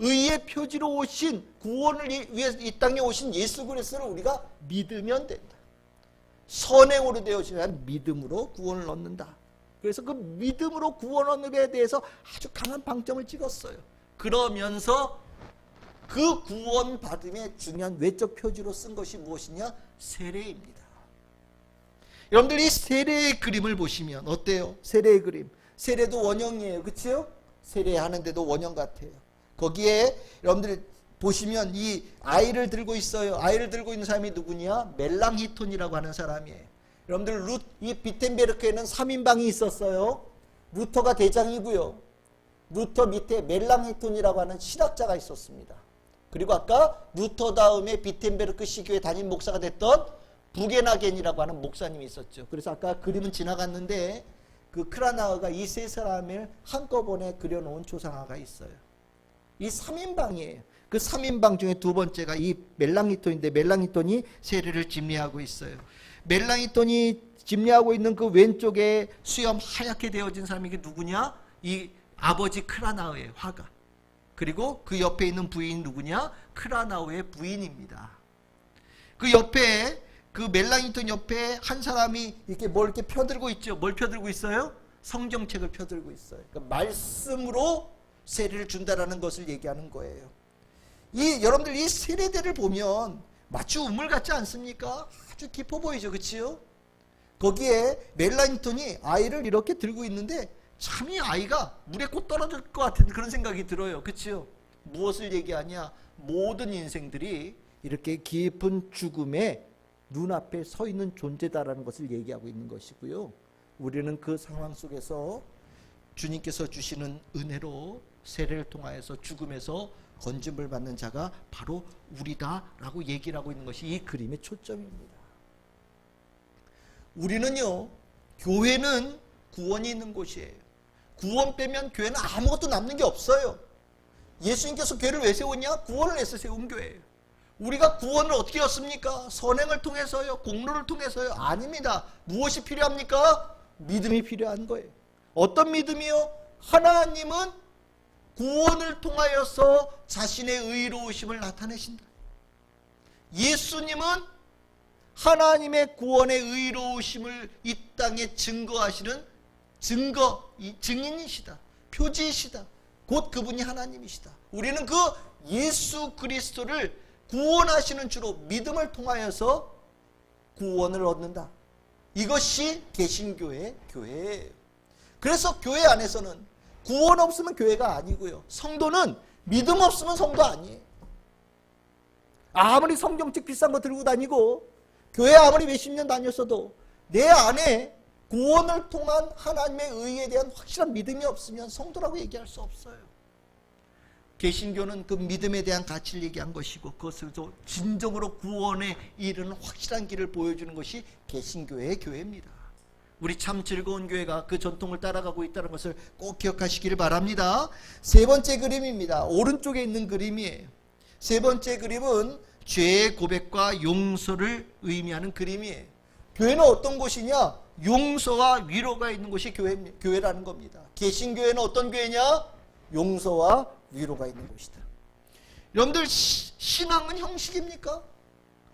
의의 표지로 오신 구원을 위해 이 땅에 오신 예수 그리스도를 우리가 믿으면 된다. 선행으로 되어지는 믿음으로 구원을 얻는다. 그래서 그 믿음으로 구원 얻는 데 대해서 아주 강한 방점을 찍었어요. 그러면서 그 구원받음의 중요한 외적 표지로 쓴 것이 무엇이냐? 세례입니다. 여러분들 이 세례의 그림을 보시면 어때요? 세례의 그림. 세례도 원형이에요. 그치요? 세례하는데도 원형 같아요. 거기에 여러분들 보시면 이 아이를 들고 있어요. 아이를 들고 있는 사람이 누구냐? 멜랑히톤이라고 하는 사람이에요. 여러분들 이 비텐베르크에는 3인방이 있었어요. 루터가 대장이고요. 루터 밑에 멜랑히톤이라고 하는 신학자가 있었습니다. 그리고 아까 루터 다음에 비텐베르크 시교회 담임 목사가 됐던 부게나겐이라고 하는 목사님이 있었죠. 그래서 아까 그림은 지나갔는데 그 크라나흐가 이 세 사람을 한꺼번에 그려놓은 초상화가 있어요. 이 3인방이에요. 그 3인방 중에 두 번째가 이 멜랑히톤인데 멜랑히톤이 세례를 집례하고 있어요. 멜랑히톤이 집례하고 있는 그 왼쪽에 수염 하얗게 되어진 사람이 이게 누구냐? 이 아버지 크라나흐의 화가. 그리고 그 옆에 있는 부인이 누구냐? 크라나흐의 부인입니다. 그 옆에 그 멜랑히톤 옆에 한 사람이 이렇게 뭘 이렇게 펴들고 있죠. 뭘 펴들고 있어요? 성경책을 펴들고 있어요. 그러니까 말씀으로 세례를 준다라는 것을 얘기하는 거예요. 여러분들 이 세례대를 보면 마치 우물 같지 않습니까? 아주 깊어 보이죠. 그치요? 거기에 멜랑히톤이 아이를 이렇게 들고 있는데 참 이 아이가 물에 곧 떨어질 것 같은 그런 생각이 들어요. 그치요? 무엇을 얘기하냐? 모든 인생들이 이렇게 깊은 죽음의 눈앞에 서 있는 존재다라는 것을 얘기하고 있는 것이고요. 우리는 그 상황 속에서 주님께서 주시는 은혜로 세례를 통하여서 죽음에서 건짐을 받는 자가 바로 우리다라고 얘기를 하고 있는 것이 이 그림의 초점입니다. 우리는요, 교회는 구원이 있는 곳이에요. 구원 빼면 교회는 아무것도 남는 게 없어요. 예수님께서 교회를 왜 세웠냐? 구원을 위해서 세운 교회예요. 우리가 구원을 어떻게 얻습니까? 선행을 통해서요? 공로를 통해서요? 아닙니다. 무엇이 필요합니까? 믿음이 필요한 거예요. 어떤 믿음이요? 하나님은 구원을 통하여서 자신의 의로우심을 나타내신다. 예수님은 하나님의 구원의 의로우심을 이 땅에 증거하시는 증인이시다. 표지이시다. 곧 그분이 하나님이시다. 우리는 그 예수 그리스도를 구원하시는 주로 믿음을 통하여서 구원을 얻는다. 이것이 개신교의 교회예요. 그래서 교회 안에서는 구원 없으면 교회가 아니고요. 성도는 믿음 없으면 성도 아니에요. 아무리 성경책 비싼 거 들고 다니고 교회 아무리 몇십 년 다녔어도 내 안에 구원을 통한 하나님의 의에 대한 확실한 믿음이 없으면 성도라고 얘기할 수 없어요. 개신교는 그 믿음에 대한 가치를 얘기한 것이고 그것을 진정으로 구원에 이르는 확실한 길을 보여주는 것이 개신교의 교회입니다. 우리 참 즐거운 교회가 그 전통을 따라가고 있다는 것을 꼭 기억하시기를 바랍니다. 세 번째 그림입니다. 오른쪽에 있는 그림이에요. 세 번째 그림은 죄의 고백과 용서를 의미하는 그림이에요. 교회는 어떤 곳이냐? 용서와 위로가 있는 곳이 교회라는 겁니다. 개신교회는 어떤 교회냐? 용서와 위로가 있는 곳이다. 여러분들 신앙은 형식입니까?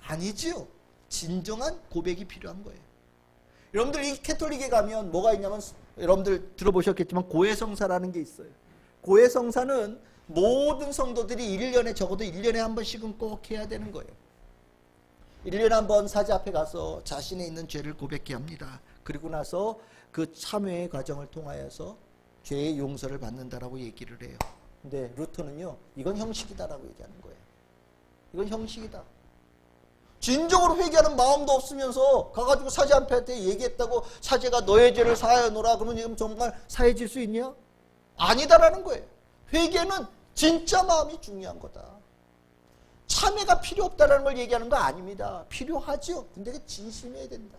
아니지요. 진정한 고백이 필요한 거예요. 여러분들 이 캐톨릭에 가면 뭐가 있냐면 여러분들 들어보셨겠지만 고해성사라는 게 있어요. 고해성사는 모든 성도들이 1년에 적어도 1년에 한 번씩은 꼭 해야 되는 거예요. 1년에 한 번 사제 앞에 가서 자신의 있는 죄를 고백해 합니다. 그리고 나서 그 참회의 과정을 통하여서 죄의 용서를 받는다라고 얘기를 해요. 근데 루터는요, 이건 형식이다라고 얘기하는 거예요. 이건 형식이다. 진정으로 회개하는 마음도 없으면서 가가지고 사제 앞에 얘기했다고 사제가 너의 죄를 사하여노라 그러면 지금 정말 사해질 수 있냐? 아니다라는 거예요. 회개는 진짜 마음이 중요한 거다. 참회가 필요 없다라는 걸 얘기하는 거 아닙니다. 필요하죠. 근데 그게 진심이어야 된다.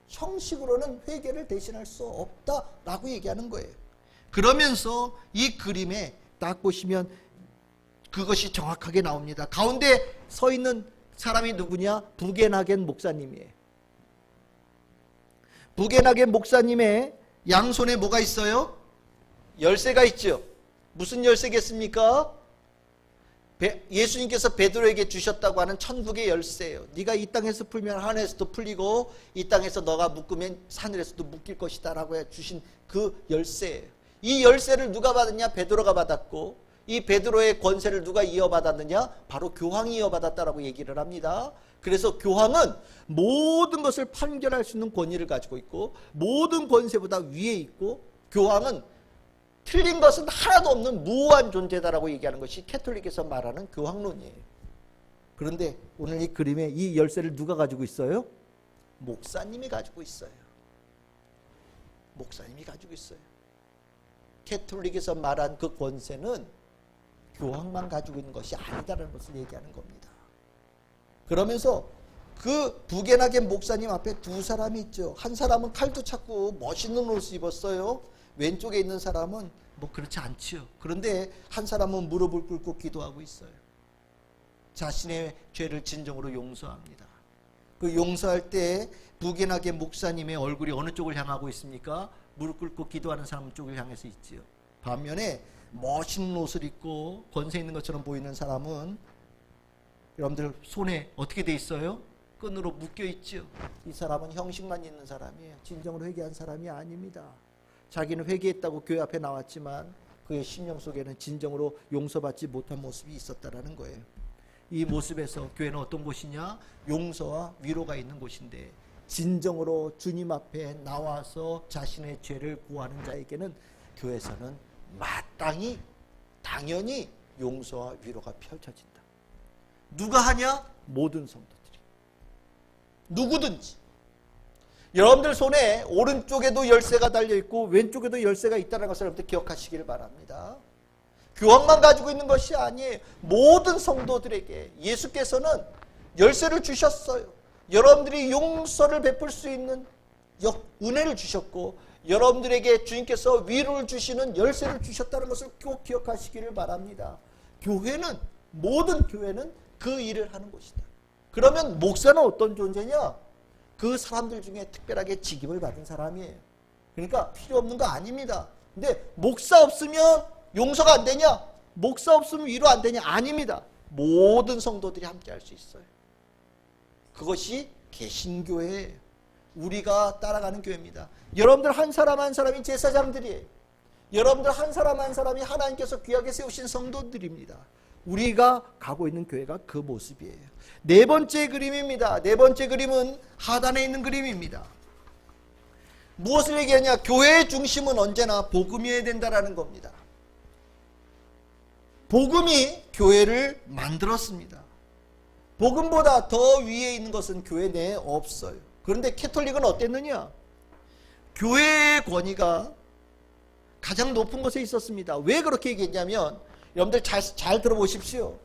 형식으로는 회개를 대신할 수 없다라고 얘기하는 거예요. 그러면서 이 그림에 딱 보시면 그것이 정확하게 나옵니다. 가운데 서 있는 사람이 누구냐? 부게나겐 목사님이에요. 부게나겐 목사님의 양손에 뭐가 있어요? 열쇠가 있죠. 무슨 열쇠겠습니까? 예수님께서 베드로에게 주셨다고 하는 천국의 열쇠예요. 네가 이 땅에서 풀면 하늘에서도 풀리고 이 땅에서 너가 묶으면 하늘에서도 묶일 것이다 라고 주신 그 열쇠예요. 이 열쇠를 누가 받았냐? 베드로가 받았고 이 베드로의 권세를 누가 이어받았느냐? 바로 교황이 이어받았다라고 얘기를 합니다. 그래서 교황은 모든 것을 판결할 수 있는 권위를 가지고 있고 모든 권세보다 위에 있고 교황은 틀린 것은 하나도 없는 무한 존재다라고 얘기하는 것이 캐톨릭에서 말하는 교황론이에요. 그런데 오늘 이 그림에 이 열쇠를 누가 가지고 있어요? 목사님이 가지고 있어요. 목사님이 가지고 있어요. 캐톨릭에서 말한 그 권세는 교황만 가지고 있는 것이 아니다라는 것을 얘기하는 겁니다. 그러면서 그 부게나겐 목사님 앞에 두 사람이 있죠. 한 사람은 칼도 찾고 멋있는 옷을 입었어요. 왼쪽에 있는 사람은 뭐 그렇지 않지요. 그런데 한 사람은 무릎을 꿇고 기도하고 있어요. 자신의 죄를 진정으로 용서합니다. 그 용서할 때 부게나겐 목사님의 얼굴이 어느 쪽을 향하고 있습니까? 무릎 꿇고 기도하는 사람 쪽을 향해서 있지요. 반면에 멋있는 옷을 입고 권세 있는 것처럼 보이는 사람은 여러분들 손에 어떻게 돼 있어요? 끈으로 묶여 있죠. 이 사람은 형식만 있는 사람이에요. 진정으로 회개한 사람이 아닙니다. 자기는 회개했다고 교회 앞에 나왔지만 그의 심령 속에는 진정으로 용서받지 못한 모습이 있었다라는 거예요. 이 모습에서 교회는 어떤 곳이냐? 용서와 위로가 있는 곳인데 진정으로 주님 앞에 나와서 자신의 죄를 구하는 자에게는 교회에서는 마땅히 당연히 용서와 위로가 펼쳐진다. 누가 하냐? 모든 성도들이. 누구든지. 여러분들 손에 오른쪽에도 열쇠가 달려있고 왼쪽에도 열쇠가 있다는 것을 여러분들 기억하시길 바랍니다. 교황만 가지고 있는 것이 아니에요. 모든 성도들에게 예수께서는 열쇠를 주셨어요. 여러분들이 용서를 베풀 수 있는 은혜를 주셨고 여러분들에게 주님께서 위로를 주시는 열쇠를 주셨다는 것을 꼭 기억하시기를 바랍니다. 교회는 모든 교회는 그 일을 하는 곳이다. 그러면 목사는 어떤 존재냐? 그 사람들 중에 특별하게 직임을 받은 사람이에요. 그러니까 필요 없는 거 아닙니다. 근데 목사 없으면 용서가 안 되냐? 목사 없으면 위로 안 되냐? 아닙니다. 모든 성도들이 함께 할 수 있어요. 그것이 개신교회예요. 우리가 따라가는 교회입니다. 여러분들 한 사람 한 사람이 제사장들이에요. 여러분들 한 사람 한 사람이 하나님께서 귀하게 세우신 성도들입니다. 우리가 가고 있는 교회가 그 모습이에요. 네 번째 그림입니다. 네 번째 그림은 하단에 있는 그림입니다. 무엇을 얘기하냐? 교회의 중심은 언제나 복음이어야 된다라는 겁니다. 복음이 교회를 만들었습니다. 복음보다 더 위에 있는 것은 교회 내에 없어요. 그런데 캐톨릭은 어땠느냐? 교회의 권위가 가장 높은 곳에 있었습니다. 왜 그렇게 얘기했냐면 여러분들 잘 들어보십시오.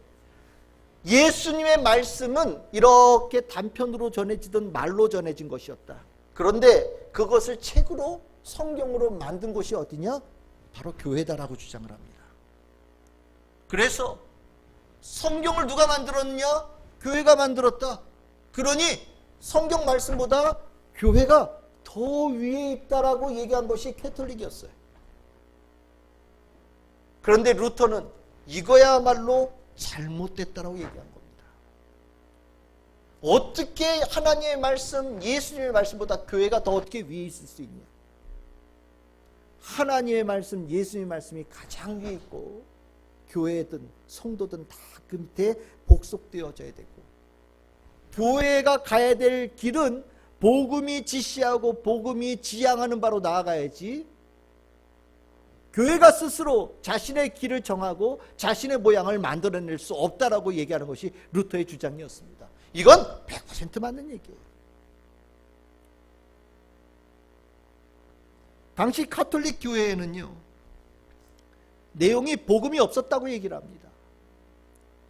예수님의 말씀은 이렇게 단편으로 전해지던 말로 전해진 것이었다. 그런데 그것을 책으로 성경으로 만든 곳이 어디냐? 바로 교회다라고 주장을 합니다. 그래서 성경을 누가 만들었냐? 교회가 만들었다. 그러니 성경 말씀보다 교회가 더 위에 있다라고 얘기한 것이 캐톨릭이었어요. 그런데 루터는 이거야말로 잘못됐다라고 얘기한 겁니다. 어떻게 하나님의 말씀, 예수님의 말씀보다 교회가 더 어떻게 위에 있을 수 있냐? 하나님의 말씀, 예수님의 말씀이 가장 위에 있고 교회든 성도든 다 그 밑에 복속되어져야 되고 교회가 가야 될 길은 복음이 지시하고 복음이 지향하는 바로 나아가야지 교회가 스스로 자신의 길을 정하고 자신의 모양을 만들어낼 수 없다라고 얘기하는 것이 루터의 주장이었습니다. 이건 100% 맞는 얘기예요. 당시 카톨릭 교회에는요, 내용이 복음이 없었다고 얘기를 합니다.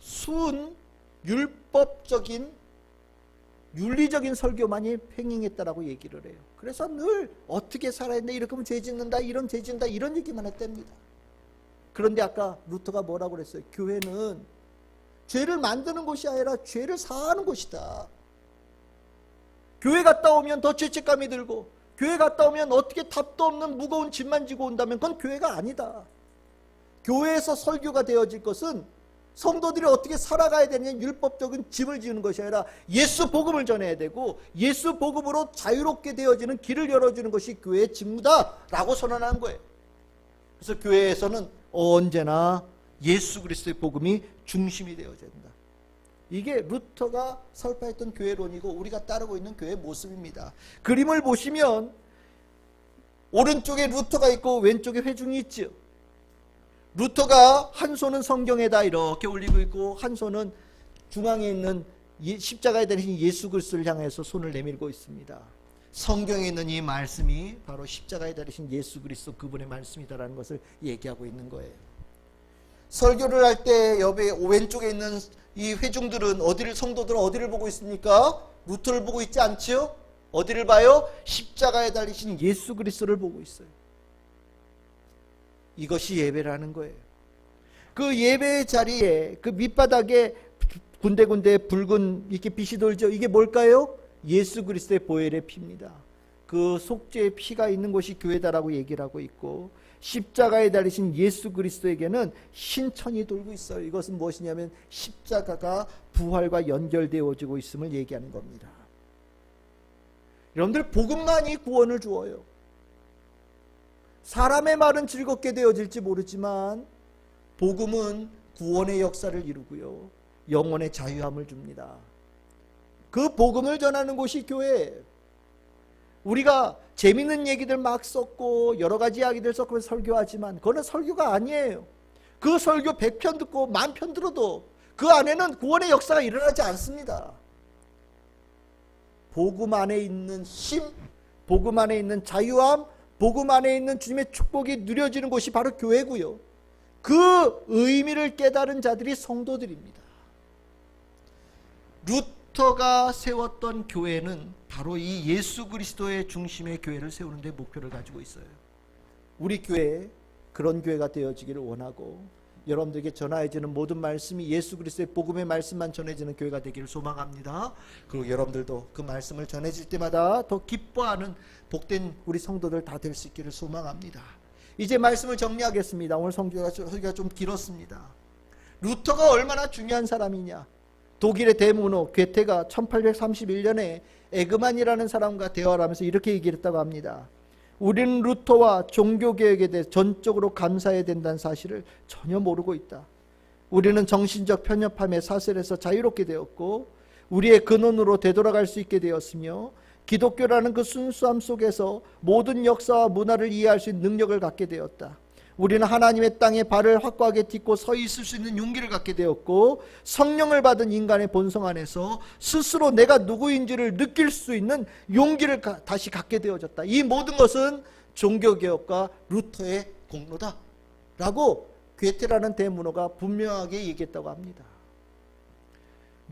순 율법적인 윤리적인 설교만이 횡행했다라고 얘기를 해요. 그래서 늘 어떻게 살아야 되는데 이렇게 하면 죄 짓는다, 이런 죄 짓는다, 이런 얘기만 했답니다. 그런데 아까 루터가 뭐라고 그랬어요? 교회는 죄를 만드는 곳이 아니라 죄를 사하는 곳이다. 교회 갔다 오면 더 죄책감이 들고 교회 갔다 오면 어떻게 답도 없는 무거운 짐만 지고 온다면 그건 교회가 아니다. 교회에서 설교가 되어질 것은 성도들이 어떻게 살아가야 되느냐 율법적인 짐을 지는 것이 아니라 예수 복음을 전해야 되고 예수 복음으로 자유롭게 되어지는 길을 열어주는 것이 교회의 직무다라고 선언한 거예요. 그래서 교회에서는 언제나 예수 그리스도의 복음이 중심이 되어야 된다. 이게 루터가 설파했던 교회론이고 우리가 따르고 있는 교회의 모습입니다. 그림을 보시면 오른쪽에 루터가 있고 왼쪽에 회중이 있죠. 루터가 한 손은 성경에다 이렇게 올리고 있고 한 손은 중앙에 있는 십자가에 달리신 예수 그리스도를 향해서 손을 내밀고 있습니다. 성경에 있는 이 말씀이 바로 십자가에 달리신 예수 그리스도 그분의 말씀이다라는 것을 얘기하고 있는 거예요. 설교를 할 때 옆에 왼쪽에 있는 이 회중들은 성도들은 어디를 보고 있습니까? 루터를 보고 있지 않지요? 어디를 봐요? 십자가에 달리신 예수 그리스도를 보고 있어요. 이것이 예배라는 거예요. 그 예배의 자리에 그 밑바닥에 군데군데 붉은 이렇게 빛이 돌죠. 이게 뭘까요? 예수 그리스도의 보혈의 피입니다. 그 속죄의 피가 있는 곳이 교회다라고 얘기를 하고 있고 십자가에 달리신 예수 그리스도에게는 신천이 돌고 있어요. 이것은 무엇이냐면 십자가가 부활과 연결되어지고 있음을 얘기하는 겁니다. 여러분들 복음만이 구원을 주어요. 사람의 말은 즐겁게 되어질지 모르지만 복음은 구원의 역사를 이루고요. 영혼의 자유함을 줍니다. 그 복음을 전하는 곳이 교회예요. 우리가 재밌는 얘기들 막 썼고 여러 가지 이야기들 썼고 설교하지만 그거는 설교가 아니에요. 그 설교 100편 듣고 10,000편 들어도 그 안에는 구원의 역사가 일어나지 않습니다. 복음 안에 있는 힘, 복음 안에 있는 자유함, 복음 안에 있는 주님의 축복이 누려지는 곳이 바로 교회고요. 그 의미를 깨달은 자들이 성도들입니다. 루터가 세웠던 교회는 바로 이 예수 그리스도의 중심의 교회를 세우는 데 목표를 가지고 있어요. 우리 교회 그런 교회가 되어지기를 원하고 여러분들에게 전해지는 모든 말씀이 예수 그리스도의 복음의 말씀만 전해지는 교회가 되기를 소망합니다. 그리고 여러분들도 그 말씀을 전해질 때마다 더 기뻐하는 복된 우리 성도들 다 될 수 있기를 소망합니다. 이제 말씀을 정리하겠습니다. 오늘 설교가 좀 길었습니다. 루터가 얼마나 중요한 사람이냐. 독일의 대문호 괴테가 1831년에 에그만이라는 사람과 대화를 하면서 이렇게 얘기를 했다고 합니다. 우리는 루터와 종교개혁에 대해 전적으로 감사해야 된다는 사실을 전혀 모르고 있다. 우리는 정신적 편협함의 사슬에서 자유롭게 되었고 우리의 근원으로 되돌아갈 수 있게 되었으며 기독교라는 그 순수함 속에서 모든 역사와 문화를 이해할 수 있는 능력을 갖게 되었다. 우리는 하나님의 땅에 발을 확고하게 딛고 서 있을 수 있는 용기를 갖게 되었고 성령을 받은 인간의 본성 안에서 스스로 내가 누구인지를 느낄 수 있는 용기를 다시 갖게 되어졌다. 이 모든 것은 종교개혁과 루터의 공로다 라고 괴테라는 대문호가 분명하게 얘기했다고 합니다.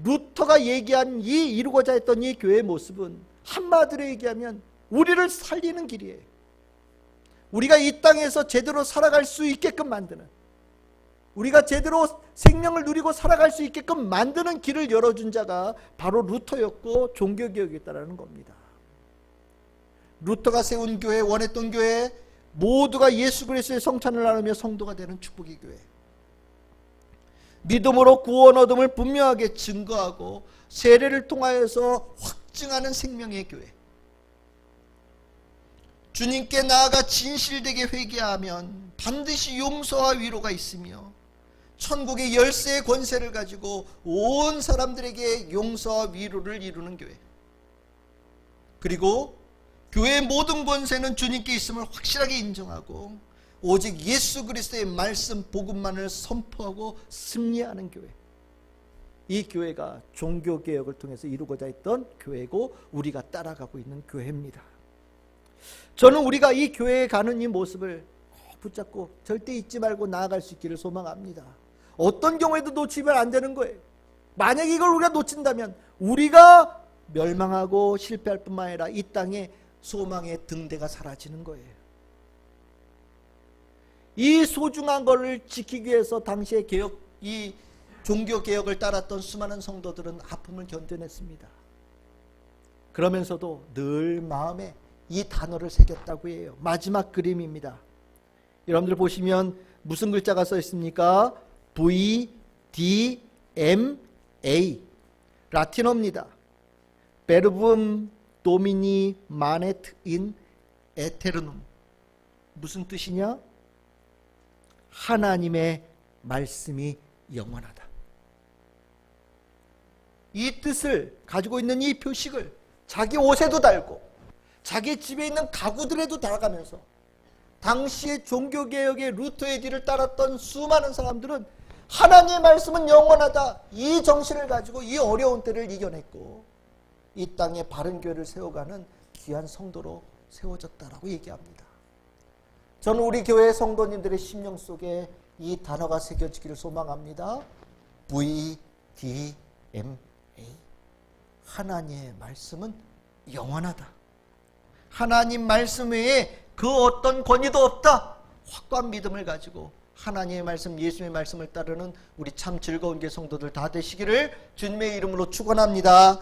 루터가 얘기한 이루고자 했던 이 교회의 모습은 한마디로 얘기하면 우리를 살리는 길이에요. 우리가 이 땅에서 제대로 살아갈 수 있게끔 만드는, 우리가 제대로 생명을 누리고 살아갈 수 있게끔 만드는 길을 열어준 자가 바로 루터였고 종교개혁이었다는 겁니다. 루터가 세운 교회, 원했던 교회, 모두가 예수 그리스도의 성찬을 나누며 성도가 되는 축복의 교회, 믿음으로 구원 얻음을 분명하게 증거하고 세례를 통하여서 확증하는 생명의 교회, 주님께 나아가 진실되게 회개하면 반드시 용서와 위로가 있으며 천국의 열쇠의 권세를 가지고 온 사람들에게 용서와 위로를 이루는 교회, 그리고 교회의 모든 권세는 주님께 있음을 확실하게 인정하고 오직 예수 그리스도의 말씀 복음만을 선포하고 승리하는 교회, 이 교회가 종교개혁을 통해서 이루고자 했던 교회고 우리가 따라가고 있는 교회입니다. 저는 우리가 이 교회에 가는 이 모습을 붙잡고 절대 잊지 말고 나아갈 수 있기를 소망합니다. 어떤 경우에도 놓치면 안 되는 거예요. 만약 이걸 우리가 놓친다면 우리가 멸망하고 실패할 뿐만 아니라 이 땅에 소망의 등대가 사라지는 거예요. 이 소중한 것을 지키기 위해서 당시의 이 종교개혁을 따랐던 수많은 성도들은 아픔을 견뎌냈습니다. 그러면서도 늘 마음에 이 단어를 새겼다고 해요. 마지막 그림입니다. 여러분들 보시면 무슨 글자가 써 있습니까? VDMA 라틴어입니다. Verbum Domini manet in aeternum. 무슨 뜻이냐? 하나님의 말씀이 영원하다. 이 뜻을 가지고 있는 이 표식을 자기 옷에도 달고 자기 집에 있는 가구들에도 달아가면서 당시의 종교개혁의 루터의 뒤를 따랐던 수많은 사람들은 하나님의 말씀은 영원하다, 이 정신을 가지고 이 어려운 때를 이겨냈고 이 땅에 바른 교회를 세워가는 귀한 성도로 세워졌다라고 얘기합니다. 저는 우리 교회 성도님들의 심령 속에 이 단어가 새겨지기를 소망합니다. VDMA. 하나님의 말씀은 영원하다. 하나님 말씀 외에 그 어떤 권위도 없다. 확고한 믿음을 가지고 하나님의 말씀, 예수님의 말씀을 따르는 우리 참 즐거운 게 성도들 다 되시기를 주님의 이름으로 축원합니다.